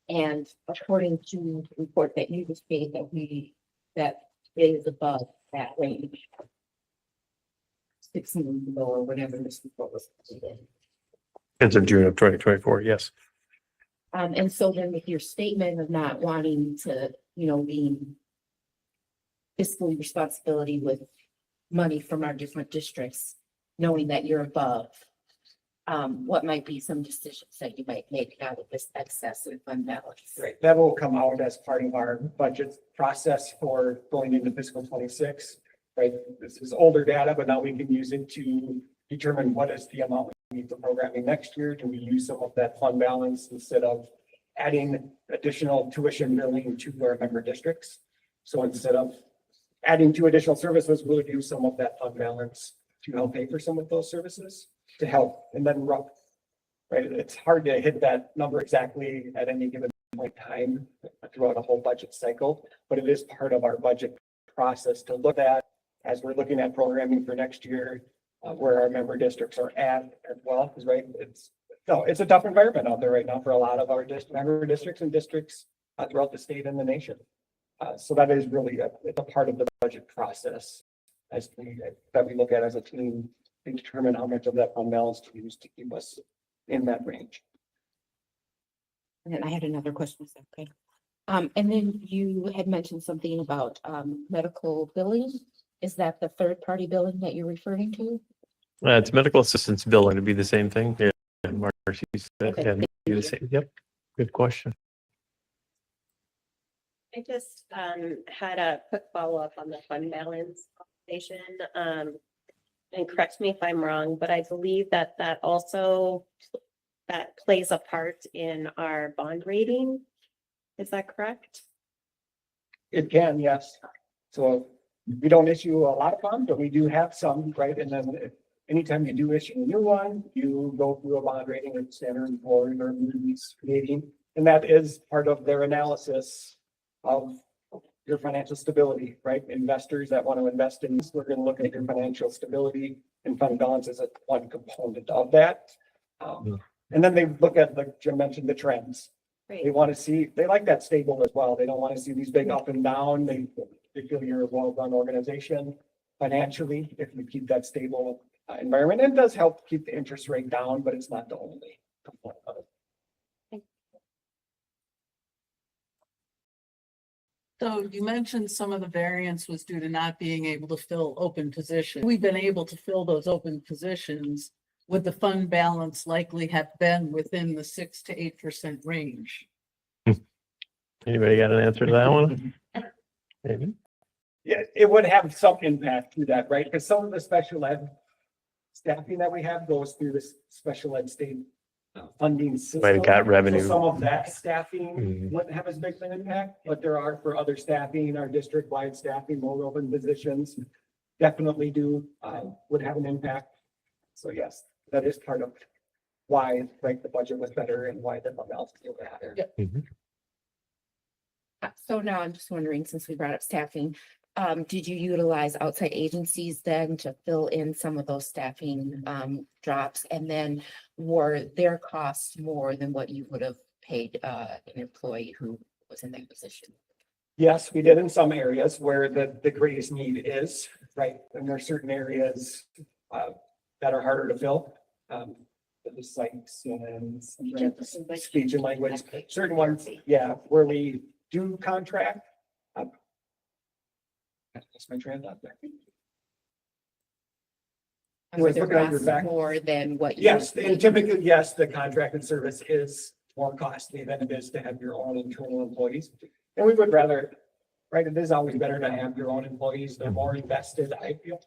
And according to the report that you just gave, that is above that range. 6 million below or whatever this report was. As of June of 2024, yes. And so then with your statement of not wanting to, being fiscally responsibility with money from our different districts, knowing that you're above, what might be some decisions that you might make out of this excess in fund balance? Right, that will come out as part of our budget process for going into fiscal 26. Right, this is older data, but now we can use it to determine what is the amount we need for programming next year. Do we use some of that fund balance instead of adding additional tuition billing to our member districts? So instead of adding 2 additional services, we'll use some of that fund balance to help pay for some of those services to help. And then right, it's hard to hit that number exactly at any given point in time throughout a whole budget cycle, but it is part of our budget process to look at as we're looking at programming for next year, where our member districts are at as well, because it's a tough environment out there right now for a lot of our member districts and districts throughout the state and the nation. So that is really it's a part of the budget process that we look at as a team to determine how much of that fund balance to use to keep us in that range. And then I had another question, is that okay? And then you had mentioned something about medical billing. Is that the third party billing that you're referring to? It's medical assistance billing to be the same thing. Yeah, Marcy said, Okay, yeah, thank be the same. Yep, good question. I just had a quick follow-up on the fund balance conversation. And correct me if I'm wrong, but I believe that also plays a part in our bond rating. Is that correct? It can, yes. So we don't issue a lot of bonds, but we do have some, right? And then anytime you do issue a new one, you go through a bond rating with Standard & Poor's or Moody's rating. And that is part of their analysis of your financial stability, right? Investors that want to invest in this, we're going to look at your financial stability, and fund balance is one component of that. And then they look at, like Jim mentioned, the trends. They want to see, they like that stable as well. They don't want to see these big up and down. They feel you're a well-run organization financially if you keep that stable environment. And it does help keep the interest rate down, but it's not the only component of it. So you mentioned some of the variance was due to not being able to fill open positions. We've been able to fill those open positions. Would the fund balance likely have been within the 6 to 8% range? Anybody got an answer to that one? Maybe. Yeah, it would have some impact to that, right? Because some of the special ed staffing that we have goes through this special ed state funding system. Might have got So revenue. some of that staffing Mhm. wouldn't have as big of an impact, but there are for other staffing, our district-wide staffing, more open positions definitely would have an impact. So yes, that is part of why, like, the budget was better and why the fund balance was better. Mhm. So now I'm just wondering, since we brought up staffing, did you utilize outside agencies then to fill in some of those staffing drops? And then were their costs more than what you would have paid an employee who was in that position? Yes, we did in some areas where the greatest need is, right? And there are certain areas that are harder to fill. The psychs and speech and language, certain ones, yeah, where we do contract. That's my train of thought there. Were their looking at your costs back. more than what? you Yes, would and pay? typically, yes, the contracted service is more costly than it is to have your own internal employees. And we would rather, right, it is always better to have your own employees. They're more invested, I feel.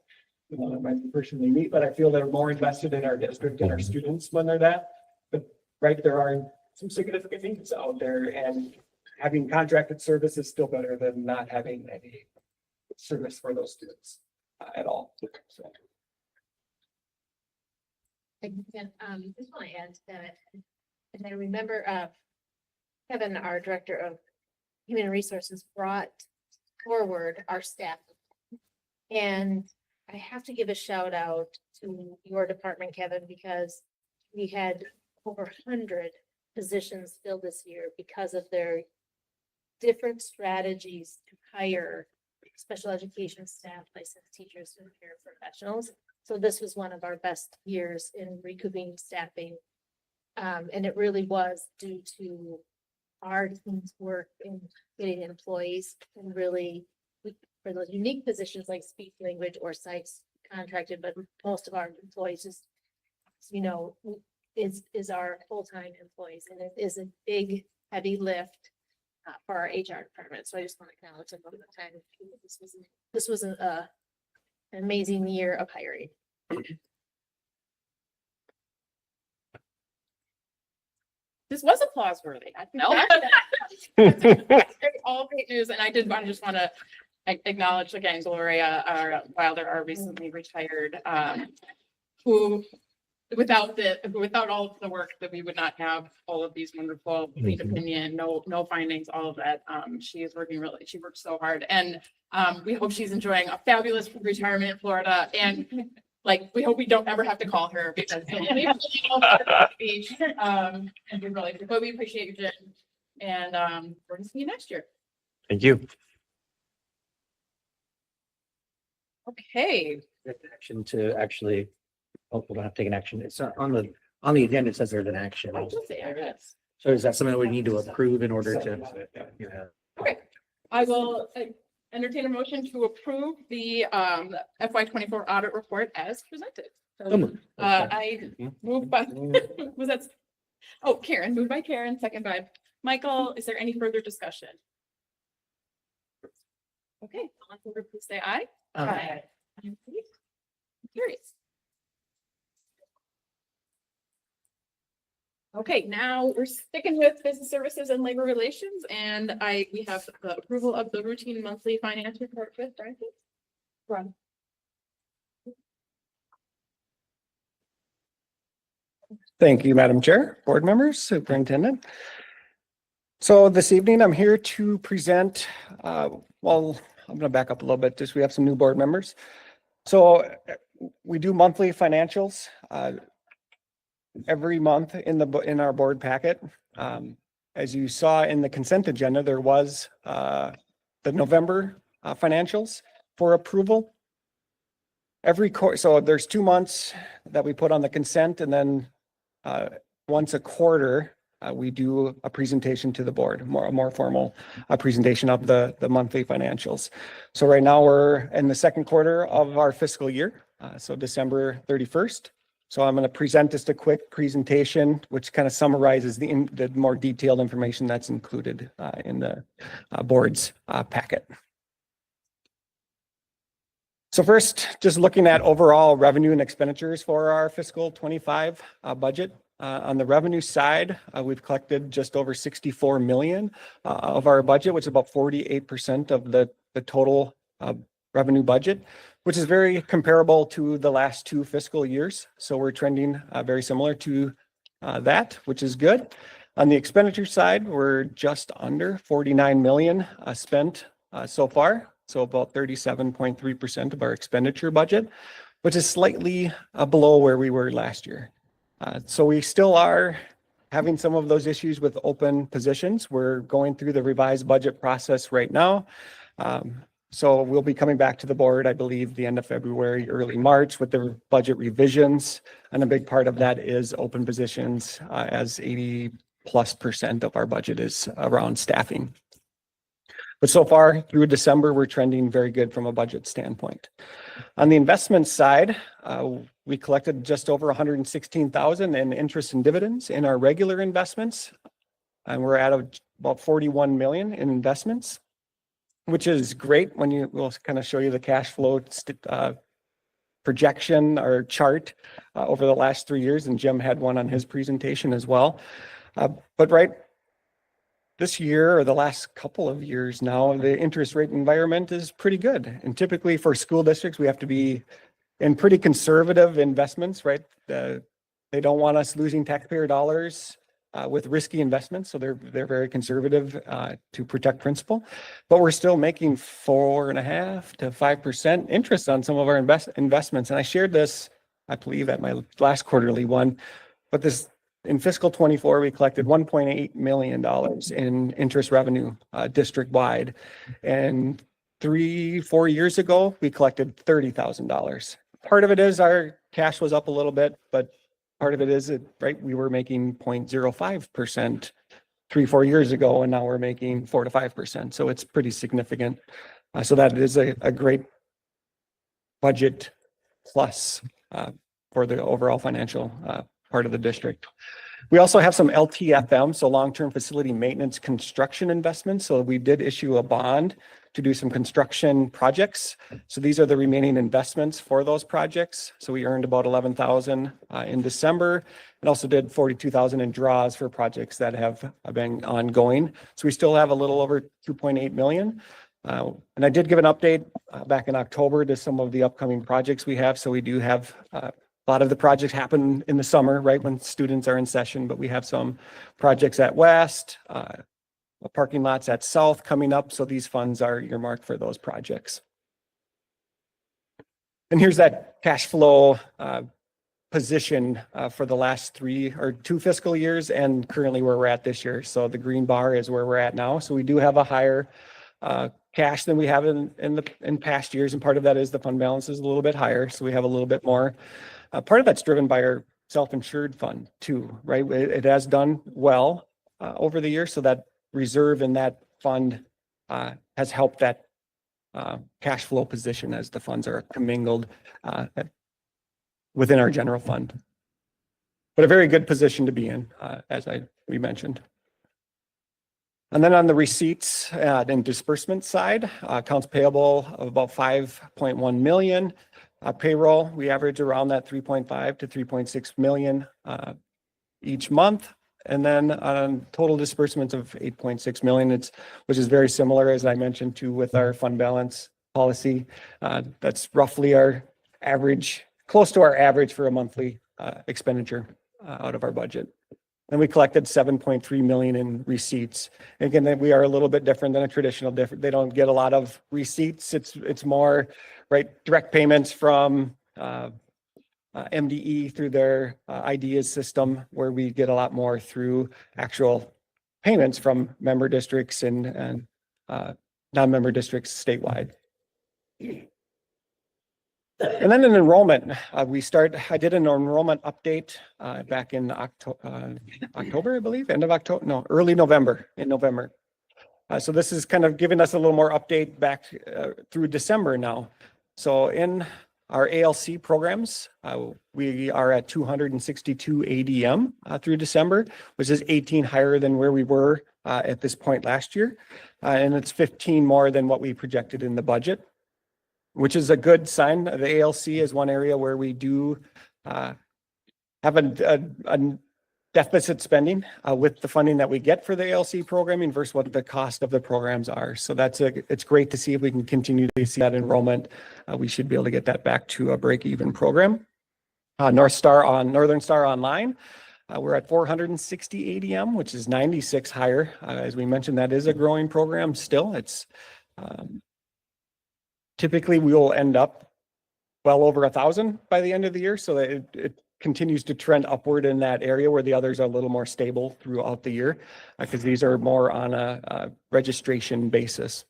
You know, that might be personally me, but I feel they're more invested in our district and our students when they're that. But, right, there are some significant needs out there, and having contracted service is still better than not having any service for those students at all. So. Just want to add to that. And I remember, Kevin, our director of human resources, brought forward our staff. And I have to give a shout out to your department, Kevin, because we had over 100 positions filled this year because of their different strategies to hire special education staff, licensed teachers, and paraprofessionals. So this was one of our best years in recouping staffing. And it really was due to our team's work in getting employees, and really for those unique positions like speech language or sites contracted, but most of our employees just, you know, is our full-time employees, and it is a big, heavy lift for our HR department. So I just want to acknowledge them one more time. This was an amazing year of hiring. This was applause worthy. I think that's all great news. And I just want to acknowledge again, Gloria Wilder, our recently retired, who without all of the work that we would not have all of these wonderful lead opinion, no findings, all of that. She is she works so hard, and we hope she's enjoying a fabulous retirement in Florida, and like, we hope we don't ever have to call her because and we really, but we appreciate you, Jen. And we're gonna see you next year. Thank you. Okay. Action to actually, oh, we don't have to take an action. It's on the agenda. It says there's an action. So is that something that we need to approve in order to? Okay, I will entertain a motion to approve the FY24 audit report as presented. I move by, was that? Oh, Karen, moved by Karen, second by Michael. Is there any further discussion? Okay, all in favor, please say aye. Aye. Curious. Okay, now we're sticking with business services and labor relations, and we have the approval of the routine monthly finance report with Francis. Run. Thank you, Madam Chair, board members, superintendent. So this evening, I'm here to present, well, I'm going to back up a little bit, just we have some new board members. So we do monthly financials every month in our board packet. As you saw in the consent agenda, there was the November financials for approval. So there's 2 months that we put on the consent, and then once a quarter, we do a presentation to the board, a more formal presentation of the monthly financials. So right now we're in the second quarter of our fiscal year, so December 31st. So I'm going to present just a quick presentation, which kind of summarizes the more detailed information that's included in the board's packet. So first, just looking at overall revenue and expenditures for our fiscal 25 budget. On the revenue side, we've collected just over 64 million of our budget, which is about 48% of the total revenue budget, which is very comparable to the last 2 fiscal years. So we're trending very similar to that, which is good. On the expenditure side, we're just under 49 million spent so far. So about 37.3% of our expenditure budget, which is slightly below where we were last year. So we still are having some of those issues with open positions. We're going through the revised budget process right now. So we'll be coming back to the board, I believe, the end of February, early March with the budget revisions. And a big part of that is open positions, as 80+% of our budget is around staffing. But so far through December, we're trending very good from a budget standpoint. On the investment side, we collected just over 116,000 in interest and dividends in our regular investments. And we're at about 41 million in investments, which is great when we'll kind of show you the cash flow projection or chart over the last 3 years. And Jim had one on his presentation as well. But right this year or the last couple of years now, the interest rate environment is pretty good. And typically for school districts, we have to be in pretty conservative investments, right? They don't want us losing taxpayer dollars with risky investments. So they're very conservative to protect principal, but we're still making 4.5% to 5% interest on some of our investments. And I shared this, I believe, at my last quarterly one, but in fiscal 24, we collected $1.8 million in interest revenue district-wide. And 3-4 years ago, we collected $30,000. Part of it is our cash was up a little bit, but part of it is, right, we were making 0.05% 3-4 years ago, and now we're making 4 to 5%. So it's pretty significant. So that is a great budget plus for the overall financial part of the district. We also have some LTFM, so long-term facility maintenance construction investments. So we did issue a bond to do some construction projects. So these are the remaining investments for those projects. So we earned about 11,000 in December, and also did 42,000 in draws for projects that have been ongoing. So we still have a little over 2.8 million. And I did give an update back in October to some of the upcoming projects we have. So we do have A lot of the projects happen in the summer, right, when students are in session, but we have some projects at West, parking lots at South coming up, so these funds are earmarked for those projects. And here's that cash flow position for the last 2 fiscal years and currently where we're at this year. So the green bar is where we're at now. So we do have a higher cash than we have in past years, and part of that is the fund balance is a little bit higher, so we have a little bit more. Part of that's driven by our self-insured fund too, right? It has done well over the years, so that reserve in that fund has helped that cash flow position as the funds are commingled within our general fund. But a very good position to be in, as we mentioned. And then on the receipts and disbursement side, accounts payable of about 5.1 million. Payroll, we average around that 3.5 to 3.6 million each month. And then total disbursements of 8.6 million, which is very similar, as I mentioned, to with our fund balance policy. That's roughly our average, close to our average for a monthly expenditure out of our budget. And we collected 7.3 million in receipts. Again, we are a little bit different than a traditional they don't get a lot of receipts. It's more, right, direct payments from MDE through their IDEAS system, where we get a lot more through actual payments from member districts and non-member districts statewide. And then in enrollment, I did an enrollment update back in October, I believe, early November, in November. So this is kind of giving us a little more update back through December now. So in our ALC programs, we are at 262 ADM through December, which is 18 higher than where we were at this point last year. And it's 15 more than what we projected in the budget, which is a good sign. The ALC is one area where we do have a deficit spending with the funding that we get for the ALC programming versus what the cost of the programs are. So it's great to see if we can continue to see that enrollment. We should be able to get that back to a break-even program. Northern Star Online, we're at 460 ADM, which is 96 higher. As we mentioned, that is a growing program still. It's typically we will end up well over 1,000 by the end of the year, so that it continues to trend upward in that area where the others are a little more stable throughout the year, because these are more on a registration basis.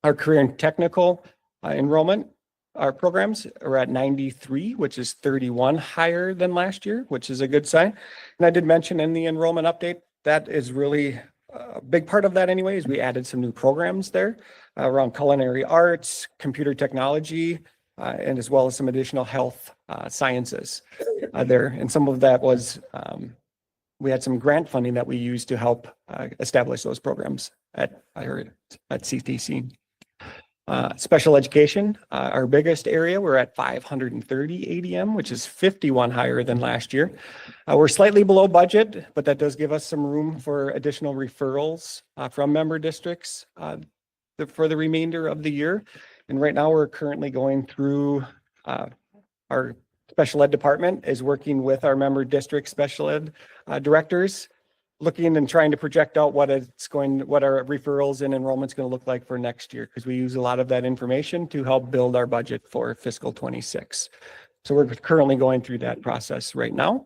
Our career and technical enrollment, our programs are at 93, which is 31 higher than last year, which is a good sign. And I did mention in the enrollment update, that is really a big part of that anyway, is we added some new programs there around culinary arts, computer technology, and as well as some additional health sciences there. And some of that was, we had some grant funding that we used to help establish those programs at CTC. Special education, our biggest area, we're at 530 ADM, which is 51 higher than last year. We're slightly below budget, but that does give us some room for additional referrals from member districts for the remainder of the year. And right now we're currently going through our special ed department is working with our member district special ed directors, looking and trying to project out what our referrals and enrollment's going to look like for next year, because we use a lot of that information to help build our budget for fiscal 26. So we're currently going through that process right now.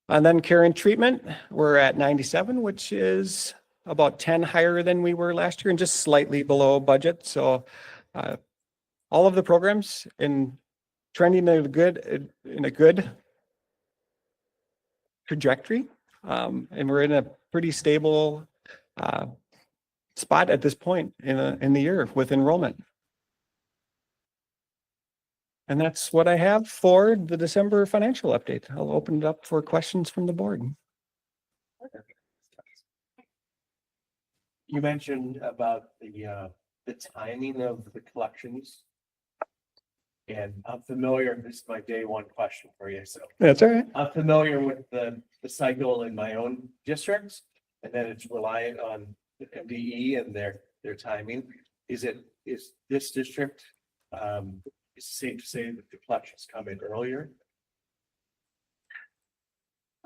And then care and treatment, we're at 97, which is about 10 higher than we were last year and just slightly below budget. So all of the programs trending in a good trajectory. And we're in a pretty stable spot at this point in the year with enrollment. And that's what I have for the December financial update. I'll open it up for questions from the board. You mentioned about the timing of the collections. And I'm familiar, this is my day one question for you, so. That's all right. I'm familiar with the cycle in my own districts, and then it's reliant on the MDE and their timing. Is this district Is it safe to say that the collections come in earlier?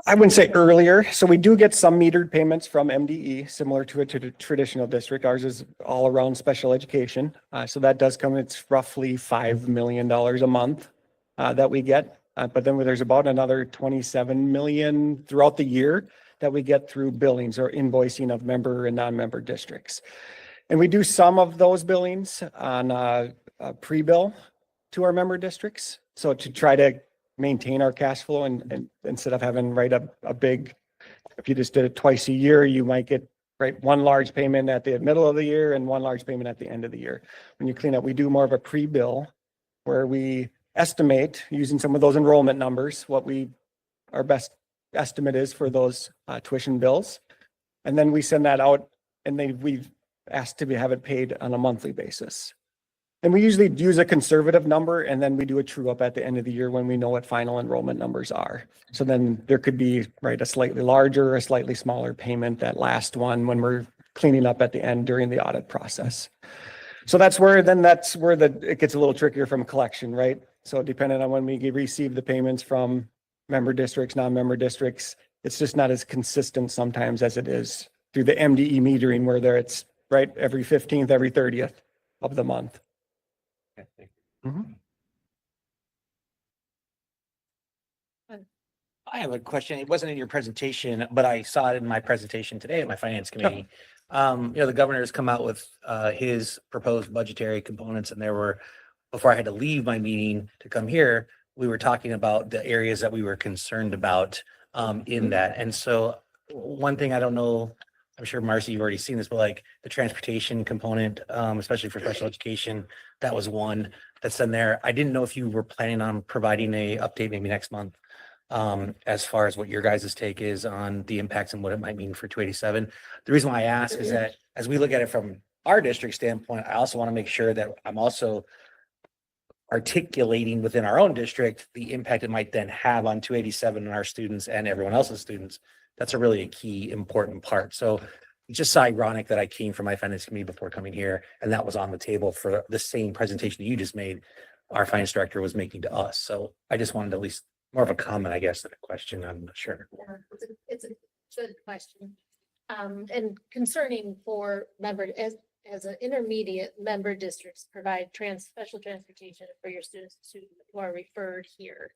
I wouldn't say earlier. So we do get some metered payments from MDE, similar to a traditional district. Ours is all around special education. So that does come, it's roughly $5 million a month that we get. But then there's about another 27 million throughout the year that we get through billings or invoicing of member and non-member districts. And we do some of those billings on a pre-bill to our member districts. So to try to maintain our cash flow and instead of having a big, if you just did it twice a year, you might get one large payment at the middle of the year and one large payment at the end of the year. When you clean up, we do more of a pre-bill where we estimate using some of those enrollment numbers, what our best estimate is for those tuition bills. And then we send that out and we've asked to have it paid on a monthly basis. And we usually use a conservative number and then we do a true up at the end of the year when we know what final enrollment numbers are. So then there could be a slightly larger, a slightly smaller payment, that last one when we're cleaning up at the end during the audit process. So that's where it gets a little trickier from collection, right? So depending on when we receive the payments from member districts, non-member districts, it's just not as consistent sometimes as it is through the MDE metering where it's every 15th, every 30th of the month. Okay, thank you. I have a question. It wasn't in your presentation, but I saw it in my presentation today at my finance committee. The governor's come out with his proposed budgetary components, and before I had to leave my meeting to come here, we were talking about the areas that we were concerned about in that. And so one thing I don't know, I'm sure Marcy, you've already seen this, but the transportation component, especially for special education, that was one that's in there. I didn't know if you were planning on providing a update maybe next month as far as what your guys' take is on the impacts and what it might mean for 287. The reason why I ask is that as we look at it from our district standpoint, I also want to make sure that I'm also articulating within our own district the impact it might then have on 287 and our students and everyone else's students. That's a key important part. So it's just ironic that I came from my finance committee before coming here and that was on the table for the same presentation that you just made. Our finance director was making to us. So I just wanted at least more of a comment, I guess, than a question. I'm not sure. Yeah, it's a good question. And concerning for as an intermediate member districts provide special transportation for your students who are referred here.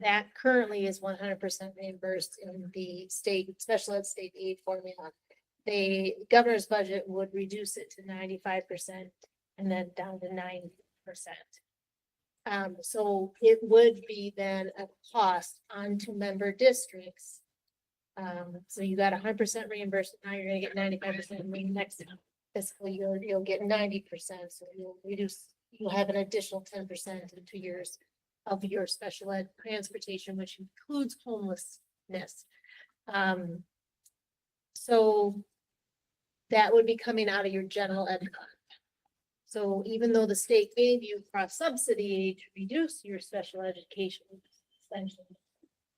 That currently is 100% reimbursed in the state special ed state aid formula. The governor's budget would reduce it to 95% and then down to 9%. So it would be then a cost onto member districts. So you got 100% reimbursement, now you're gonna get 95%, and then next fiscal year, you'll get 90%, so you'll have an additional 10% in 2 years of your special ed transportation, which includes homelessness. So that would be coming out of your general ed fund. So even though the state gave you cross subsidy to reduce your special education extension,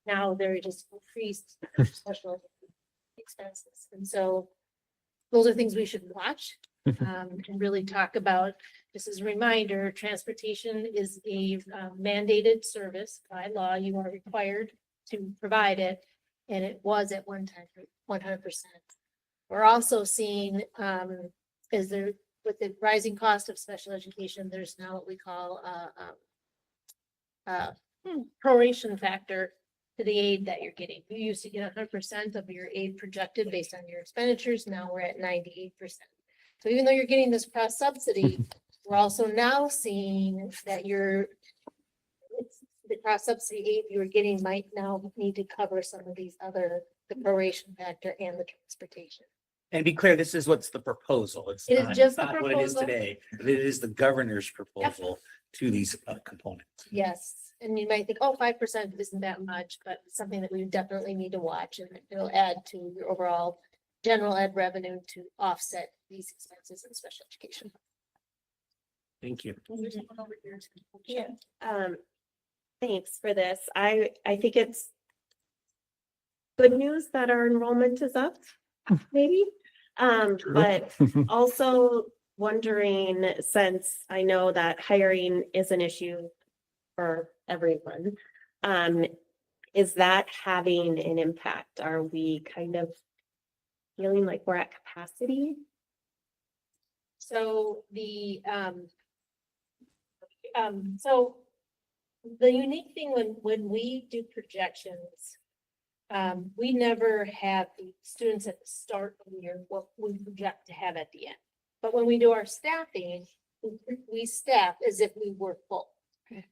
now they're just increased special expenses. And so those are things we should watch and really talk about. Just as a reminder, transportation is a mandated service by law. You are required to provide it. And it was at one time 100%. We're also seeing with the rising cost of special education, there's now what we call proration factor to the aid that you're getting. You used to get 100% of your aid projected based on your expenditures. Now we're at 98%. So even though you're getting this cross subsidy, we're also now seeing that the cross subsidy aid you were getting might now need to cover some of these the proration factor and the transportation. And be clear, this is what's the proposal. It's It is not, just the not what it is proposal. today, but it is the governor's proposal to these components. Yes, and you might think, oh, 5% isn't that much, but it's something that we definitely need to watch, and it'll add to your overall general ed revenue to offset these expenses in special education. Thank you. Yeah, thanks for this. I think it's good news that our enrollment is up, maybe. But also wondering, since I know that hiring is an issue for everyone, is that having an impact? Are we kind of feeling like we're at capacity? So so the unique thing when we do projections, we never have the students at the start of the year, what we project to have at the end. But when we do our staffing, we staff as if we were full.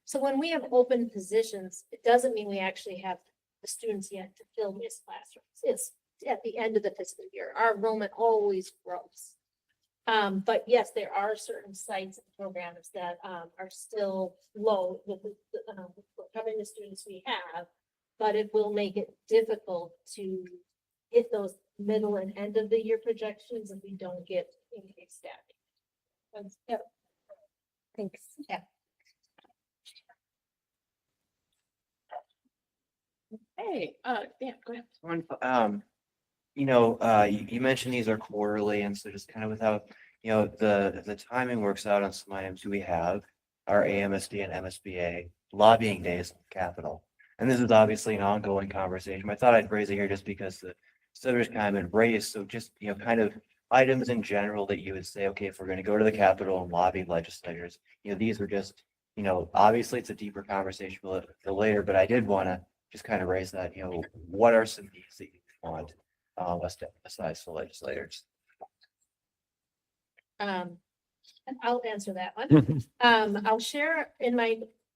So when we have open positions, it doesn't mean we actually have the students yet to fill these classrooms. It's at the end of the fiscal year. Our enrollment always grows. But yes, there are certain sites and programs that are still low with covering the students we have, but it will make it difficult to hit those middle and end of the year projections if we don't get increased staffing. Yeah. Thanks. Yeah. Hey, yeah, go ahead. You mentioned these are quarterly, and so just kind of without, the timing works out on some items. We have our AMSD and MSBA lobbying days in Capitol. And this is obviously an ongoing conversation. I thought I'd raise it here just because the subject kind of been raised. So just, kind of items in general that you would say, okay, if we're going to go to the Capitol and lobby legislators, these are just, obviously it's a deeper conversation for later, but I did want to just kind of raise that, what are some needs that you want us to emphasize to legislators? I'll answer that one. I'll share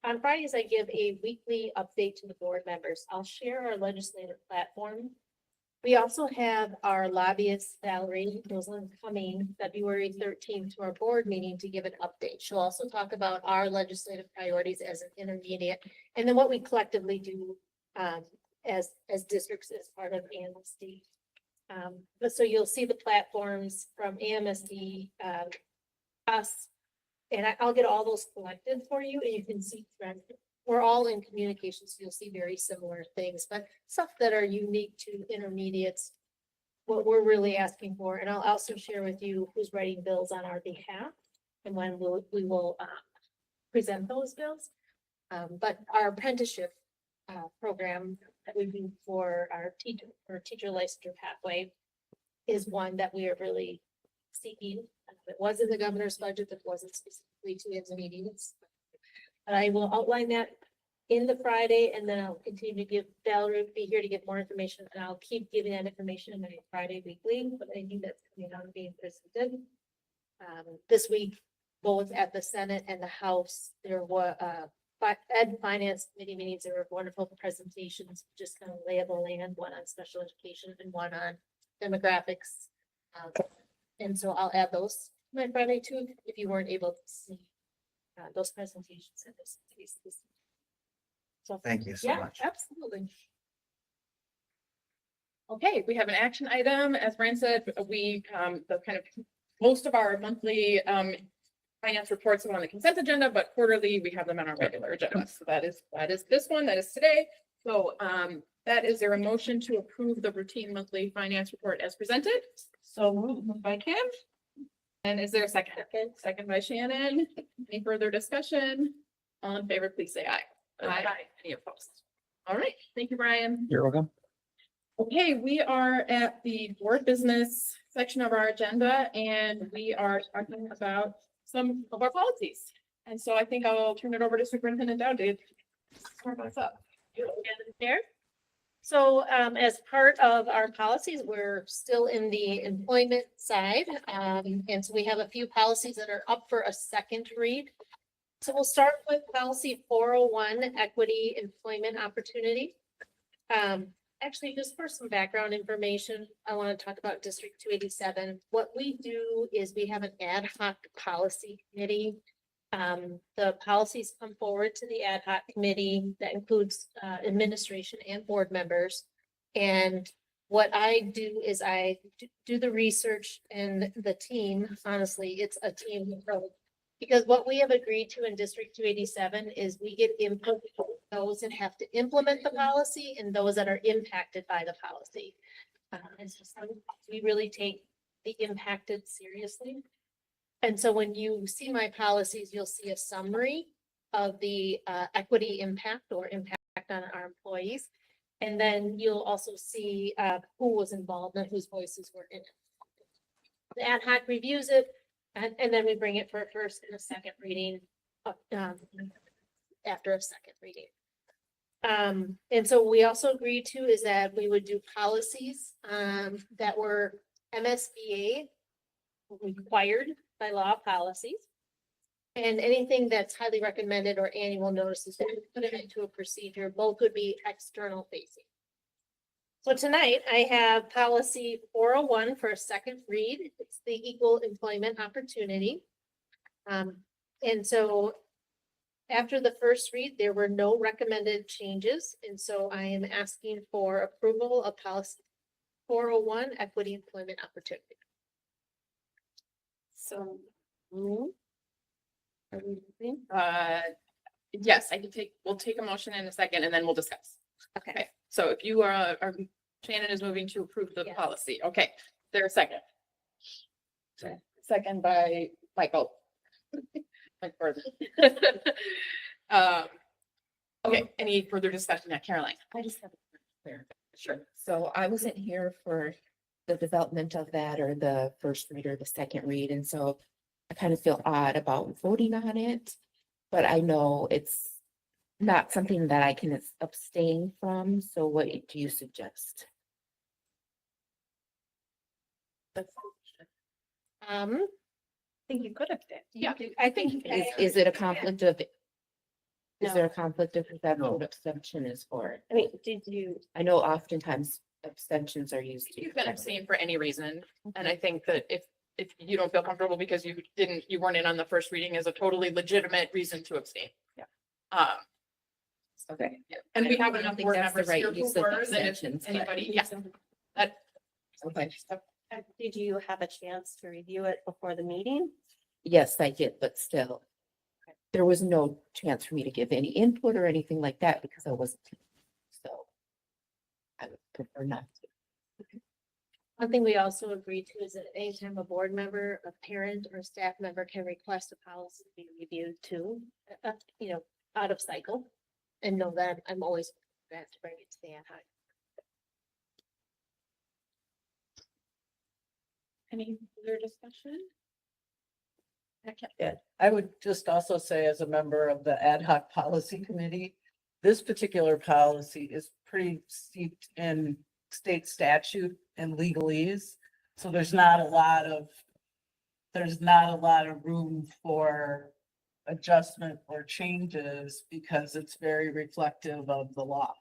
on Fridays, I give a weekly update to the board members. I'll share our legislative platform. We also have our lobbyist Valerie Roseland coming February 13th to our board meeting to give an update. She'll also talk about our legislative priorities as an intermediate, and then what we collectively do as districts as part of AMSD. But so you'll see the platforms from AMSD, us, and I'll get all those collected for you, and you can see we're all in communications. So you'll see very similar things, but stuff that are unique to intermediates, what we're really asking for. And I'll also share with you who's writing bills on our behalf and when we will present those bills. But our apprenticeship program that we do for our teacher licensure pathway is one that we are really seeking. It was in the governor's budget, it wasn't specifically to intermediates. But I will outline that in the Friday, and then I'll continue to give Valerie be here to give more information, and I'll keep giving that information in my Friday weekly, but I think that's coming out and being presented. This week, both at the Senate and the House, there were Ed Finance Committee meetings. There were wonderful presentations, just kind of lay of the land, one on special education and one on demographics. And so I'll add those to my Friday too, if you weren't able to see those presentations at this. So Thank you so yeah, much. absolutely. Okay, we have an action item. As Brian said, we, the kind of, most of our monthly finance reports are on the consent agenda, but quarterly we have them on our regular agenda. So that is this one, that is today. So that is there a motion to approve the routine monthly finance report as presented? So moved by Kim. And is there a second? Second by Shannon. Any further discussion? All in favor, please say aye. Aye. Any opposed? All right, thank you, Brian. You're welcome. Okay, we are at the board business section of our agenda, and we are talking about some of our policies. And so I think I'll turn it over to Superintendent Dowd to start us up. There. So as part of our policies, we're still in the employment side. And so we have a few policies that are up for a second read. So we'll start with policy 401, equity employment opportunity. Actually, just for some background information, I want to talk about District 287. What we do is we have an ad hoc policy committee. The policies come forward to the ad hoc committee that includes administration and board members. And what I do is I do the research, and the team, honestly, it's a team approach. Because what we have agreed to in District 287 is we get input from those that have to implement the policy and those that are impacted by the policy. And so we really take the impacted seriously. And so when you see my policies, you'll see a summary of the equity impact or impact on our employees. And then you'll also see who was involved and whose voices were in it. The ad hoc reviews it, and then we bring it for a first and a second reading after a second reading. And so we also agreed to is that we would do policies that were MSBA required by law policies. And anything that's highly recommended or annual notices, that we put it into a procedure, both would be external facing. So tonight I have policy 401 for a second read. It's the equal employment opportunity. And so after the first read, there were no recommended changes. And so I am asking for approval of policy 401 equity employment opportunity. So. Yes, we'll take a motion in a second and then we'll discuss. Okay, so if you are Shannon is moving to approve the Yes. policy. Okay, is there a second? Second by Michael. Mike Gordon. Okay, any further discussion at Caroline? I just have a clear. Sure. So I wasn't here for the development of that or the first read or the second read, and so I kind of feel odd about voting on it. But I know it's not something that I can abstain from, so what do you suggest? I think you could have. Yeah. I think. Is it a conflict of? Is No. there a conflict of that No. what abstention is for? I mean, did you, I know oftentimes abstentions are used. to You can abstain for any reason, and I think that if you don't feel comfortable because you weren't in on the first reading is a totally legitimate reason to abstain. Yeah. Okay, and we have enough think board that's the members right here who use of were, that if abstentions, but- anybody, yeah. That, Okay. did you have a chance to review it before the meeting? Yes, I did, but still. There was no chance for me to give any input or anything like that because I wasn't. So. I would prefer not to. One thing we also agreed to is that anytime a board member, a parent or staff member can request a policy to be reviewed too, out of cycle. And know that I'm always glad to bring it to the ad hoc. any further discussion? Yeah, I would just also say as a member of the ad hoc policy committee, this particular policy is pretty steeped in state statute and legalese. So there's not a lot of room for adjustment or changes because it's very reflective of the law.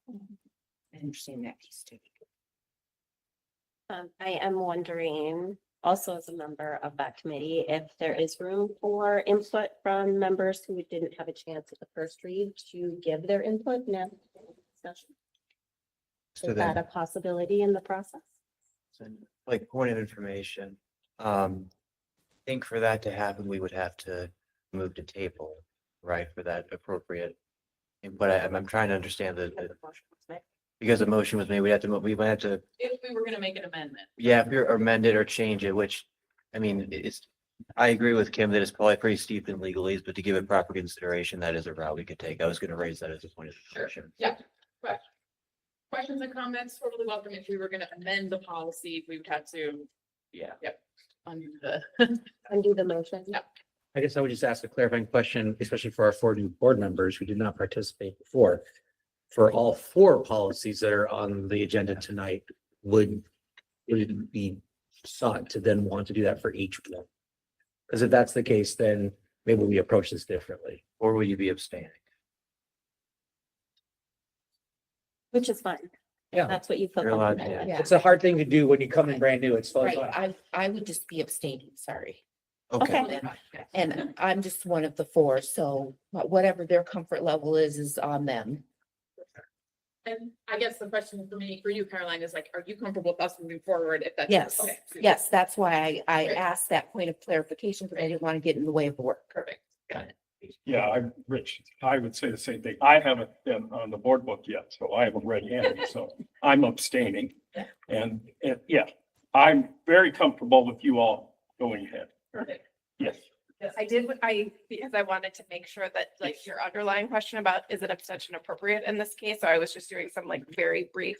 I understand that piece too. I am wondering, also as a member of that committee, if there is room for input from members who didn't have a chance at the first read to give their input now. Discussion. So Is that then, a possibility in the process? like point of information, I think for that to happen, we would have to move to table, right, for that appropriate. But I'm trying to understand because the motion was made, we might have to, If we were gonna make an amendment. yeah, if you're amend it or change it, which, I mean, I agree with Kim that it's probably pretty steep in legalese, but to give it proper consideration, that is a route we could take. I was gonna raise that as a point of discussion. Yeah, right. Questions and comments, totally welcome. If we were gonna amend the policy, we would have to, Yeah. undo the. Undo the motion? Yeah. I guess I would just ask a clarifying question, especially for our 4 new board members who did not participate before. For all 4 policies that are on the agenda tonight, would it be sought to then want to do that for each one? Because if that's the case, then maybe we approach this differently. Or will you be abstaining? Which is fine. Yeah. That's what you feel You're allowed, comfortable with. Yeah. It's a hard thing to do when you come in brand new. It's Right, fun. I would just be abstaining, sorry. Okay. And I'm just one of the 4, so whatever their comfort level is on them. And I guess the question for me, for you, Caroline, is like, are you comfortable with us moving forward if that's? Yes, Okay. yes, that's why I Great. asked that point of clarification, because I didn't want to get in the way of the work. Perfect. Got it. Yeah, Rich, I would say the same thing. I haven't been on the board book yet, so I haven't read any, so I'm abstaining. And yeah, I'm very comfortable with you all going ahead. Perfect. Yes. Because I wanted to make sure that like your underlying question about is an abstention appropriate in this case, so I was just doing some like very brief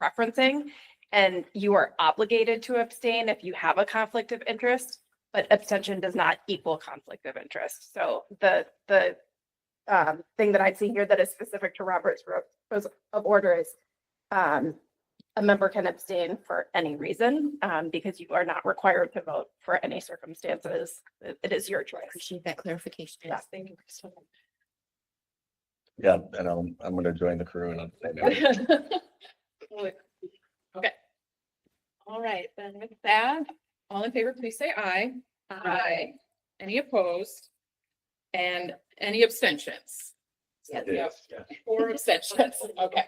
referencing. And you are obligated to abstain if you have a conflict of interest, but abstention does not equal conflict of interest. So the thing that I'd see here that is specific to Robert's Rules of Order is a member can abstain for any reason, because you are not required to vote for any circumstances. It is your choice. Appreciate that clarification. Yes, thank you, Crystal. Yeah, and I'm gonna join the crew and I'll say that. Okay. All right, then with that, all in favor, please say aye. Aye. Any opposed? And any abstentions? Yes. 4 abstentions, okay.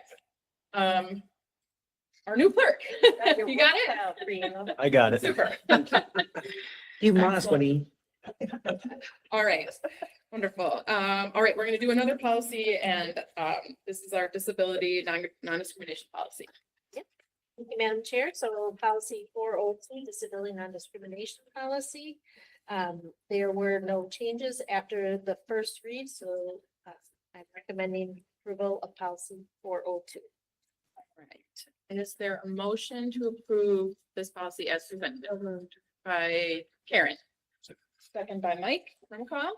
Our new clerk, you got it? I got it. Super. You must, buddy. All right, wonderful. All right, we're gonna do another policy and this is our disability non-discrimination policy. Thank you, Madam Chair. So policy 402, disability non-discrimination policy. There were no changes after the first read, so I'm recommending approval of policy 402. All right, is there a motion to approve this policy as presented? By Karen. Second by Mike, roll call.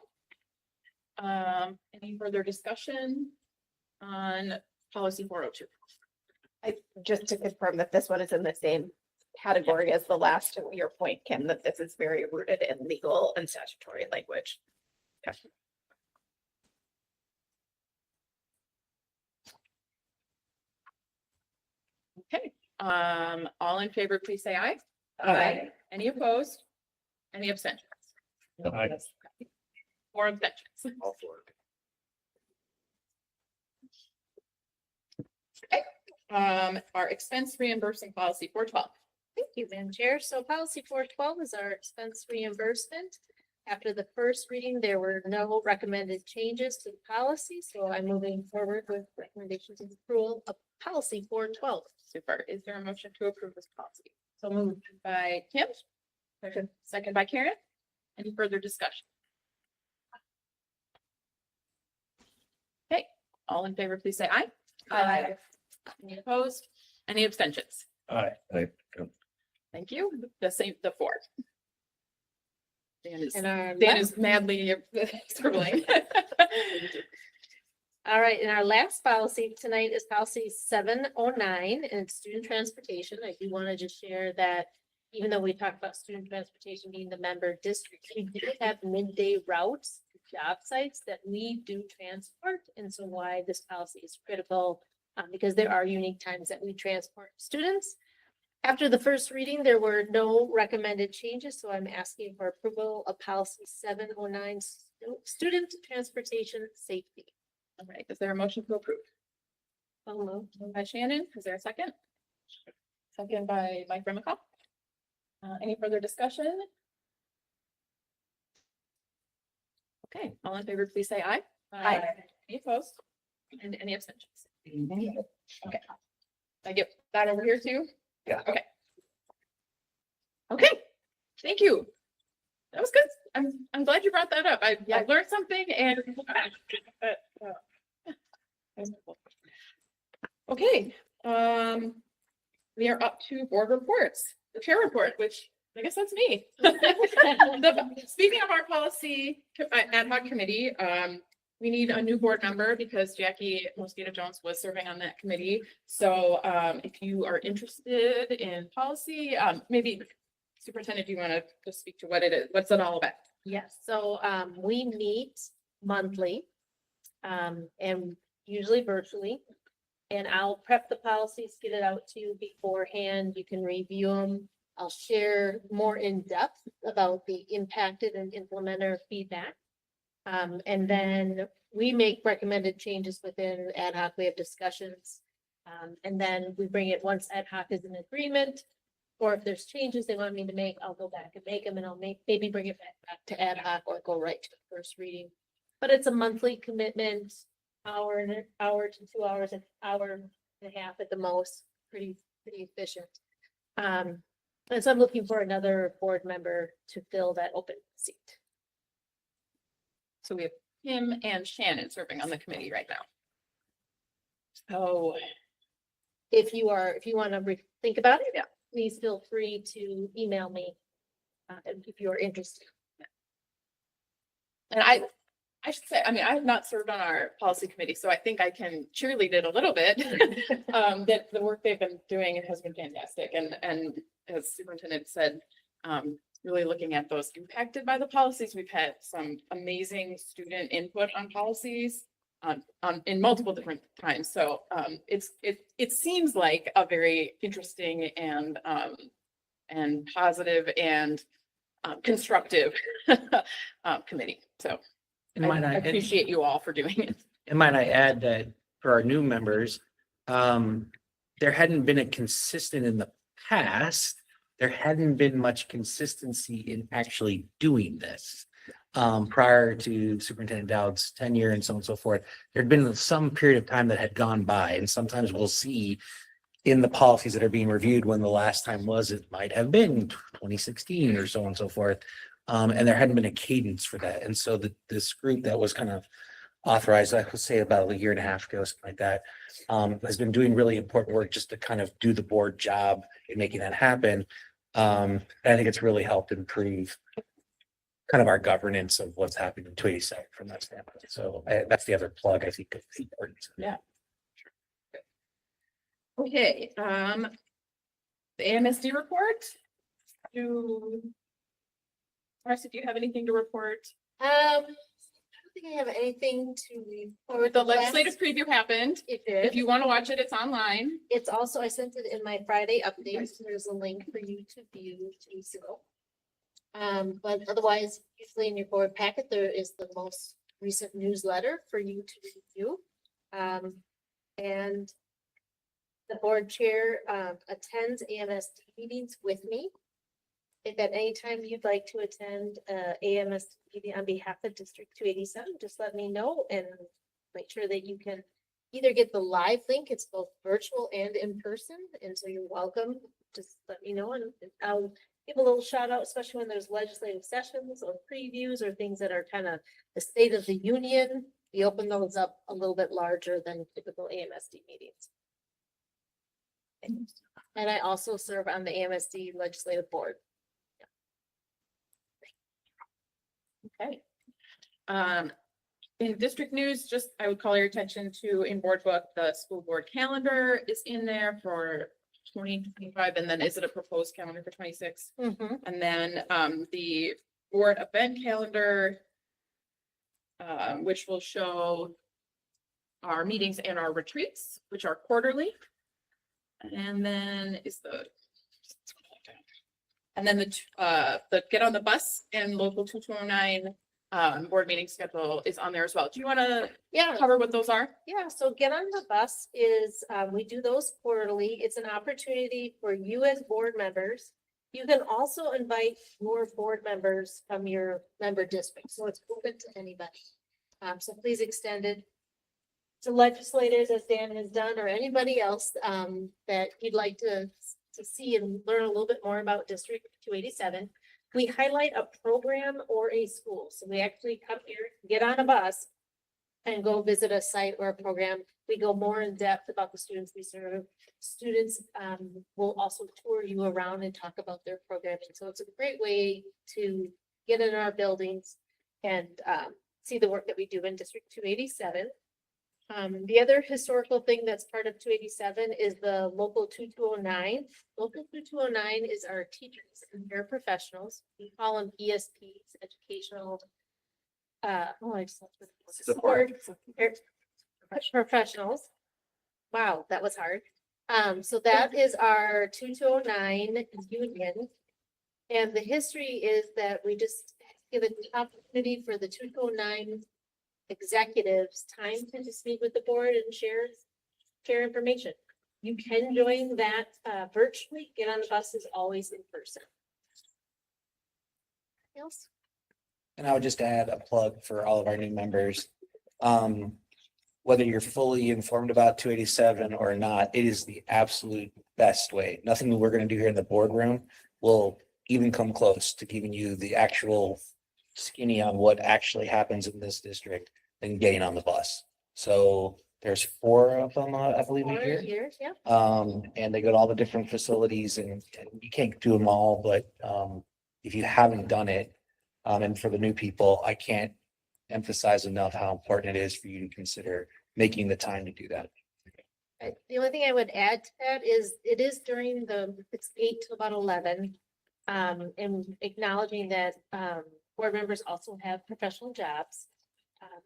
Any further discussion on policy 402? Just to confirm that this one is in the same category as the last, to your point, Kim, that this is very rooted in legal and statutory language. Okay. Okay, all in favor, please say aye. Any opposed? Any abstentions? Aye. 4 abstentions. Okay, our expense reimbursing policy 412. Thank you, Madam Chair. So policy 412 is our expense reimbursement. After the first reading, there were no recommended changes to the policy, so I'm moving forward with recommendations of approval of policy 412. Super. Is there a motion to approve this policy? So moved by Kim. Second by Karen. Any further discussion? Okay, all in favor, please say aye. Any opposed? Any abstentions? Aye. Thank you. The same, the 4. And our Dan is madly scribbling. All right, and our last policy tonight is policy 709 and it's student transportation. I do want to just share that even though we talked about student transportation being the member district, we do have midday routes to job sites that we do transport. And so why this policy is critical, because there are unique times that we transport students. After the first reading, there were no recommended changes, so I'm asking for approval of policy 709, student transportation safety. All right, is there a motion to approve? Moved by Shannon. Is there a second? Second by Mike Remick. Any further discussion? Okay, all in favor, please say aye. Any opposed? And any abstentions? Okay. I get that over here too? Yeah. Okay. Okay, thank you. That was good. I'm glad you brought that up. I learned something and. Okay, we are up to board reports, the chair report, which I guess that's me. Speaking of our policy ad hoc committee, we need a new board member because Jackie Mosquito Jones was serving on that committee. So if you are interested in policy, maybe Superintendent, do you want to just speak to what it is? What's it all about? Yes, so we meet monthly and usually virtually. And I'll prep the policies, get it out to you beforehand. You can review them. I'll share more in depth about the impacted and implementer feedback. And then we make recommended changes within ad hoc. We have discussions. And then we bring it once ad hoc is in agreement. Or if there's changes they want me to make, I'll go back and make them and I'll maybe bring it back to ad hoc or go right to the first reading. But it's a monthly commitment, hour to 2 hours, an hour and a half at the most, pretty efficient. And so I'm looking for another board member to fill that open seat. So we have him and Shannon serving on the committee right now. So If you want to think about it, please feel free to email me if you're interested. and I should say, I mean, I have not served on our policy committee, so I think I can cheerlead it a little bit. That the work they've been doing has been fantastic, and as superintendent said, really looking at those impacted by the policies. We've had some amazing student input on policies in multiple different times. So it seems like a very interesting and positive and constructive committee. So And I might I- appreciate you all for doing it. And might I add that for our new members, there hadn't been a consistent in the past. There hadn't been much consistency in actually doing this. Prior to Superintendent Dowd's tenure and so on and so forth, there'd been some period of time that had gone by, and sometimes we'll see in the policies that are being reviewed when the last time was, it might have been 2016 or so on and so forth. And there hadn't been a cadence for that. And so this group that was kind of authorized, I would say about a year and a half ago, something like that, has been doing really important work just to kind of do the board job in making that happen. And I think it's really helped improve kind of our governance of what's happening in 287 from that standpoint. So that's the other plug I think of the importance. Yeah. Okay, the AMSD report. Marcy, do you have anything to report? I don't think I have anything to report. The legislative preview happened. It did. If you want to watch it, it's online. It's also, I sent it in my Friday update, so there's a link for you to view to so. But otherwise, usually in your board packet, there is the most recent newsletter for you to review. And the board chair attends AMSD meetings with me. If at any time you'd like to attend AMSD meeting on behalf of District 287, just let me know and make sure that you can either get the live link, it's both virtual and in person, and so you're welcome. Just let me know and I'll give a little shout out, especially when there's legislative sessions or previews or things that are kind of the state of the union. We open those up a little bit larger than typical AMSD meetings. And I also serve on the AMSD legislative board. Okay. In district news, just I would call your attention to in board book, the school board calendar is in there for 2025, and then is it a proposed calendar for 26? And then the board event calendar, which will show our meetings and our retreats, which are quarterly. And then is the Get on the Bus and local 2209 board meeting schedule is on there as well. Do you want to cover what those are? Yeah, so Get on the Bus is, we do those quarterly. It's an opportunity for you as board members. You can also invite more board members from your member district, so it's open to anybody. So please extend it to legislators as Dan has done, or anybody else that you'd like to see and learn a little bit more about District 287. We highlight a program or a school. So we actually come here, get on a bus and go visit a site or a program. We go more in depth about the students we serve. Students will also tour you around and talk about their programming. So it's a great way to get in our buildings and see the work that we do in District 287. The other historical thing that's part of 287 is the local 2209. Local 2209 is our teachers and paraprofessionals. We call them ESPs, educational. Support professionals. Wow, that was hard. So that is our 2209 union. And the history is that we just give an opportunity for the 2209 executives time to just meet with the board and share information. You can join that virtually. Get on the Bus is always in person. Anything else? And I would just add a plug for all of our new members. Whether you're fully informed about 287 or not, it is the absolute best way. Nothing that we're going to do here in the boardroom will even come close to giving you the actual skinny on what actually happens in this district than getting on the bus. So there's 4 of them, I believe, a 4 year. years, yeah. And they go to all the different facilities and you can't do them all, but if you haven't done it, and for the new people, I can't emphasize enough how important it is for you to consider making the time to do that. The only thing I would add to that is it is during it's 8 to about 11. And acknowledging that, board members also have professional jobs.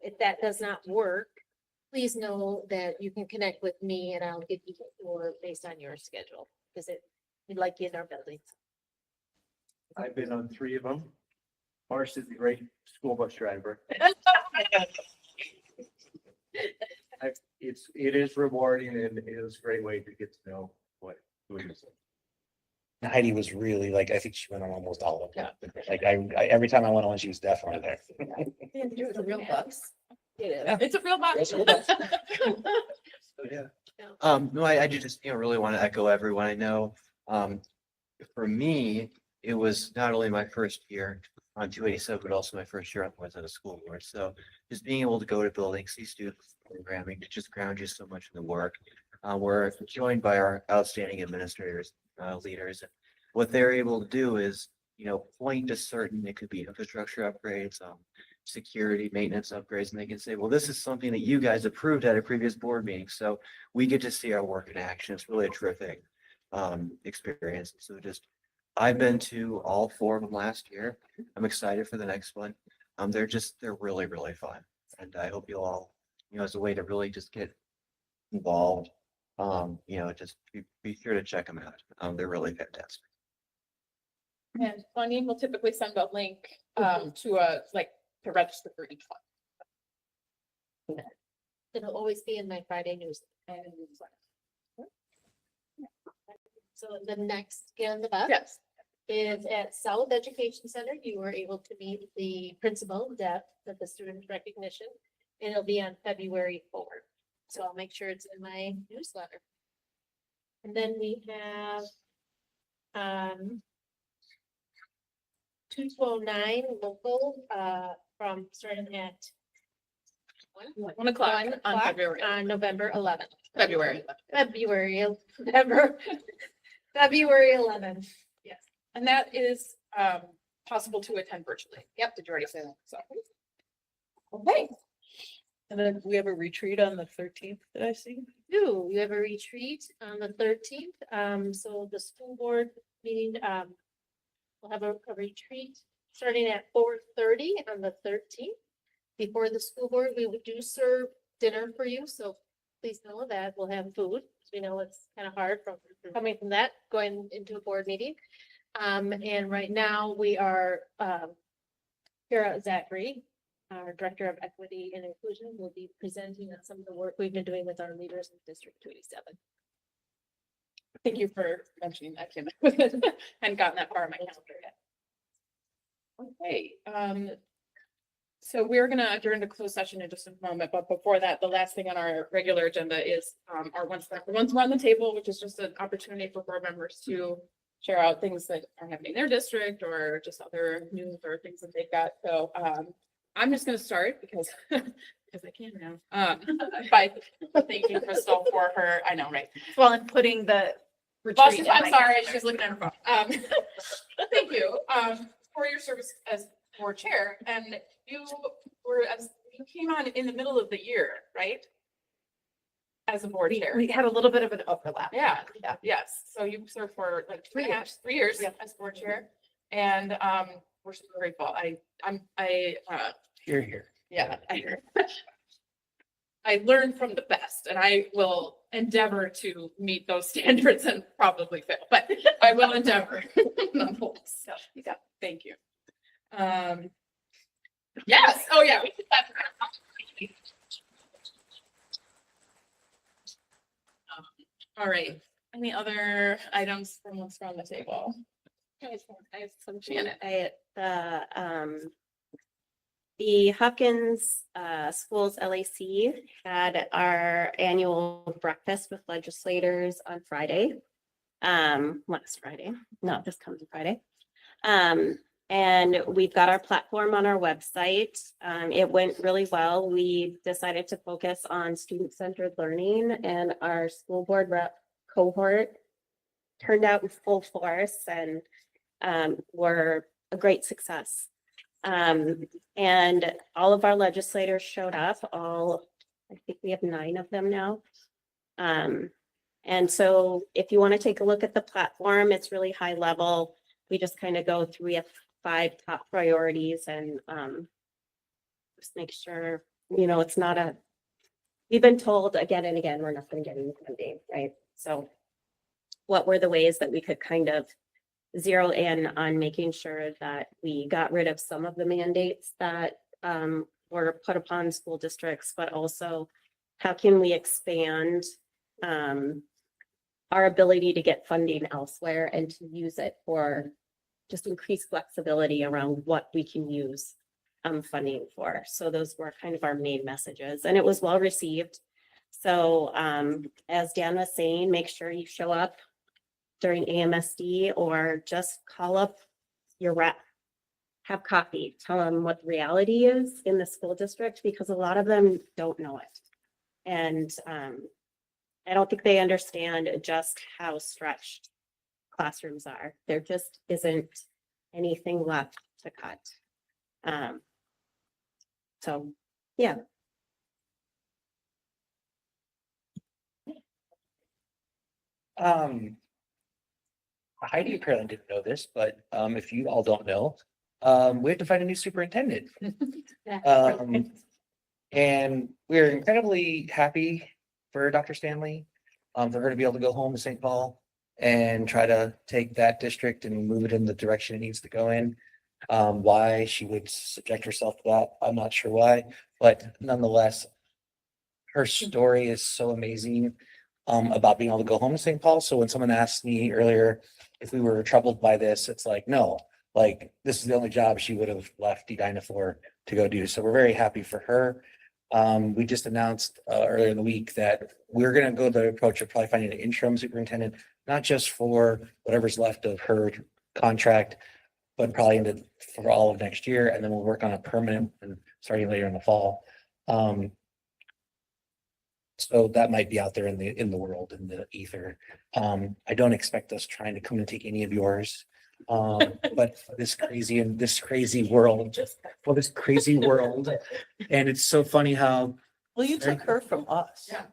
If that does not work, please know that you can connect with me and I'll give you more based on your schedule. Because we'd like you in our buildings. I've been on 3 of them. Marsh is a great school bus driver. It is rewarding and it is a great way to get to know what doing this. Heidi was really like, I think she went on almost all of them. Like I every time I went on, she was definitely there. It's a real bus. It is. Yeah. It's a real box. It's a real box. So, yeah. No, I just, really want to echo everyone. I know, for me, it was not only my first year on 287, but also my first year on the school board. So just being able to go to buildings, see students programming, to just ground you so much in the work. We're joined by our outstanding administrators, leaders. And what they're able to do is, point to certain, it could be infrastructure upgrades, security, maintenance upgrades, and they can say, well, this is something that you guys approved at a previous board meeting. So we get to see our work in action. It's really a terrific experience. So I've been to all 4 of them last year. I'm excited for the next one. They're really, really fun. And I hope you'll all, as a way to really just get involved, just be sure to check them out. They're really fantastic. And Bonnie will typically send a link to register for each one. It'll always be in my Friday news. So the next get on the bus. Yes. Is at South Education Center. You were able to meet the principal, Deb, at the student recognition. And it'll be on February 4th. So I'll make sure it's in my newsletter. And then we have 209 local from starting at 1 o'clock on February. on November 11th. February. February 11th. Yes. And that is possible to attend virtually. Yep. Did you already say that? So. Okay. And then we have a retreat on the 13th that I see. You have a retreat on the 13th. So the school board meeting, we'll have a retreat starting at 4:30 on the 13th. Before the school board, we do serve dinner for you, so please know that we'll have food. We know it's kind of hard from coming from that, going into a board meeting. And right now we are, Kara Zachary, our Director of Equity and Inclusion, will be presenting on some of the work we've been doing with our leaders in District 287. Thank you for mentioning that, Kim. And gotten that far in my calendar yet. Okay, so we're gonna adjourn to closed session in just a moment, but before that, the last thing on our regular agenda is our once we're on the table, which is just an opportunity for board members to share out things that are happening in their district or just other news or things that they've got. So I'm just gonna start because I can now. By thanking Crystal for her, I know, right? Well, I'm putting the. Well, retreat in I'm my sorry, calendar. she's looking at her phone. Thank you, for your service as board chair, and you came on in the middle of the year, right? As a board chair. We had a little bit of an overlap. Yeah, yes, so you served for like 3 years as board chair, and, we're super grateful. Here. Yeah. I learned from the best and I will endeavor to meet those standards and probably fail, but I will endeavor. Nonetheless. So, yeah, thank you. Yes, oh yeah. We did that. All right, any other items from what's on the table? I have some Janet. The Hopkins Schools LAC had our annual breakfast with legislators on Friday. last Friday, not this coming Friday. And we've got our platform on our website. It went really well. We decided to focus on student-centered learning, and our school board rep cohort turned out in full force and were a great success. And all of our legislators showed up, I think we have 9 of them now. And so if you want to take a look at the platform, it's really high level. We just kind of go through 5 top priorities and just make sure, it's not we've been told again and again, we're not going to get any funding, right? So what were the ways that we could kind of zero in on making sure that we got rid of some of the mandates that were put upon school districts, but also how can we expand our ability to get funding elsewhere and to use it for just increased flexibility around what we can use funding for. So those were kind of our main messages, and it was well received. So as Dan was saying, make sure you show up during AMSD or just call up your rep, have coffee, tell them what the reality is in the school district, because a lot of them don't know it. And I don't think they understand just how stretched classrooms are. There just isn't anything left to cut. So, yeah. Heidi apparently didn't know this, but if you all don't know, we have to find a new superintendent. And we're incredibly happy for Dr. Stanley, for her to be able to go home to St. Paul and try to take that district and move it in the direction it needs to go in. Why she would subject herself to that, I'm not sure why, but nonetheless, her story is so amazing about being able to go home to St. Paul. So when someone asked me earlier if we were troubled by this, it's like, no, like this is the only job she would have left Edina for to go do. So we're very happy for her. We just announced earlier in the week that we're going to go the approach of probably finding an interim superintendent, not just for whatever's left of her contract, but probably for all of next year. And then we'll work on a permanent and starting later in the fall. So that might be out there in the world, in the ether. I don't expect us trying to come and take any of yours. But this crazy world, and it's so funny how. Well, you took her from us. Yeah.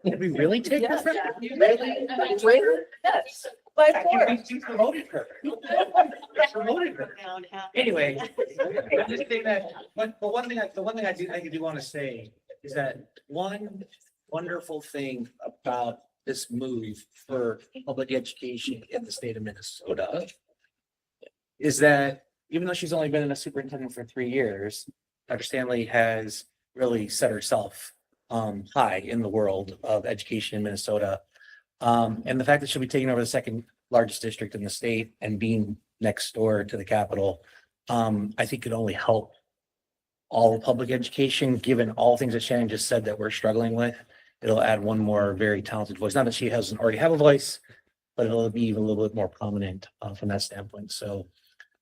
Did we really take her from? Yes. By force. We promoted her. Anyway. The one thing I do want to say is that one wonderful thing about this move for public education in the state of Minnesota is that even though she's only been a superintendent for 3 years, Dr. Stanley has really set herself high in the world of education in Minnesota. And the fact that she'll be taking over the 2nd largest district in the state and being next door to the capital, I think could only help all of public education, given all things that Shannon just said that we're struggling with. It'll add one more very talented voice. Not that she doesn't already have a voice, but it'll be even a little bit more prominent from that standpoint. So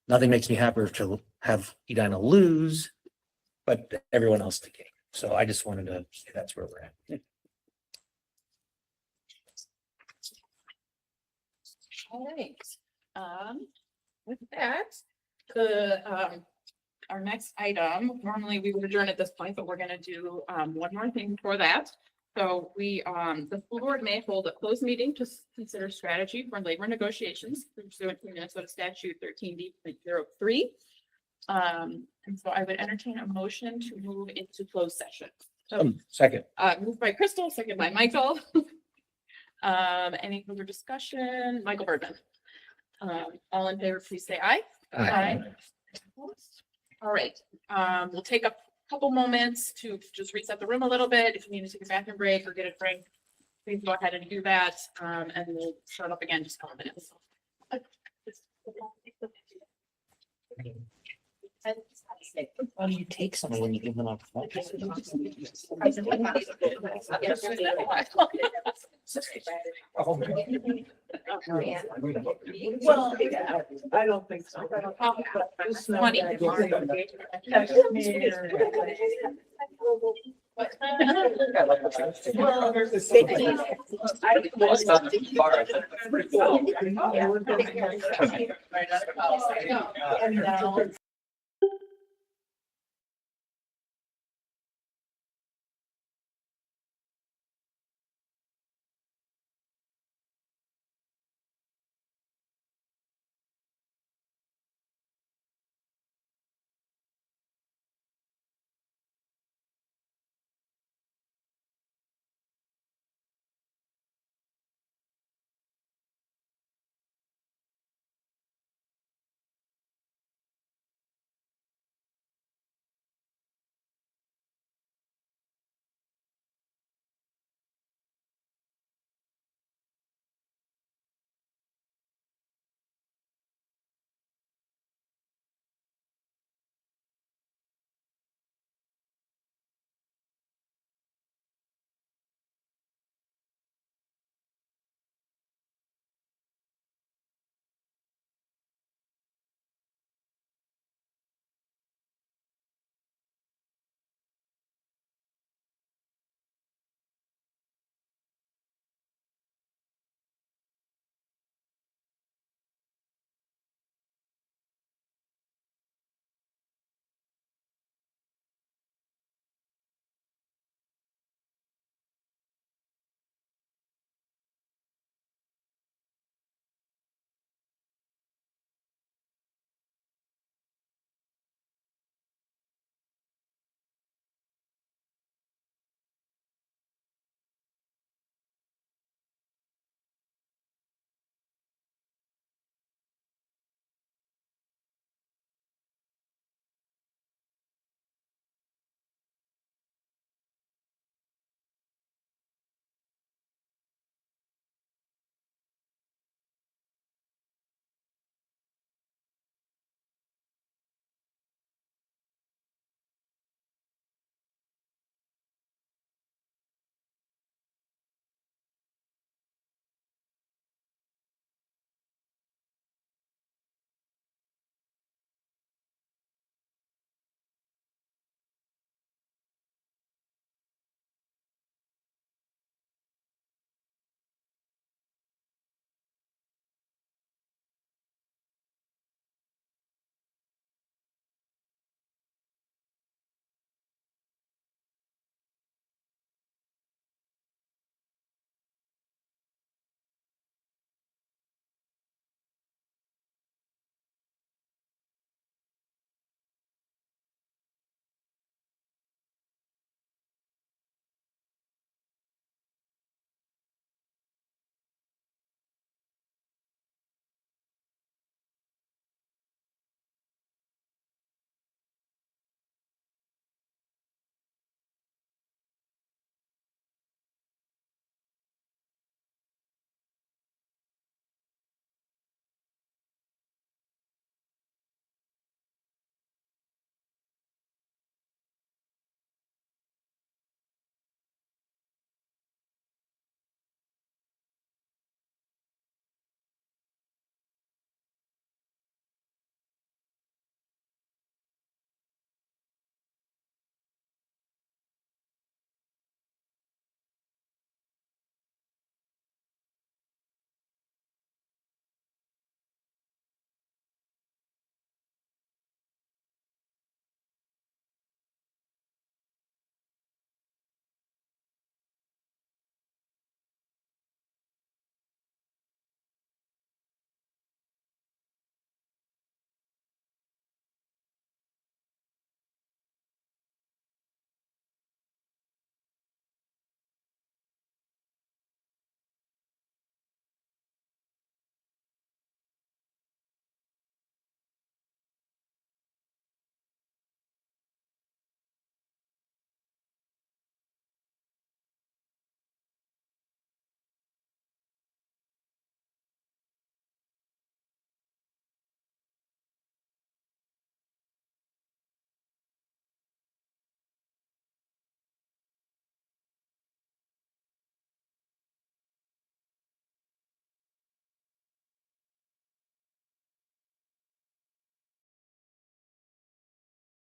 nothing makes me happier to have Edina lose, but everyone else to gain. So I just wanted to say that's where we're at. All right. With that, our next item, normally we would adjourn at this point, but we're gonna do one more thing for that. So the school board may hold a closed meeting to consider strategy for labor negotiations pursuant to Minnesota statute 13D.03. And so I would entertain a motion to move into closed session. So Second. moved by Crystal, second by Michael. Any further discussion? Michael Bergman. All in favor, please say aye. Aye. All right, we'll take a couple moments to just reset the room a little bit. If you need to take a bathroom break or get a drink, please go ahead and do that. And we'll start up again in just a couple minutes. How do you take someone when you give them a? Well, I don't think so.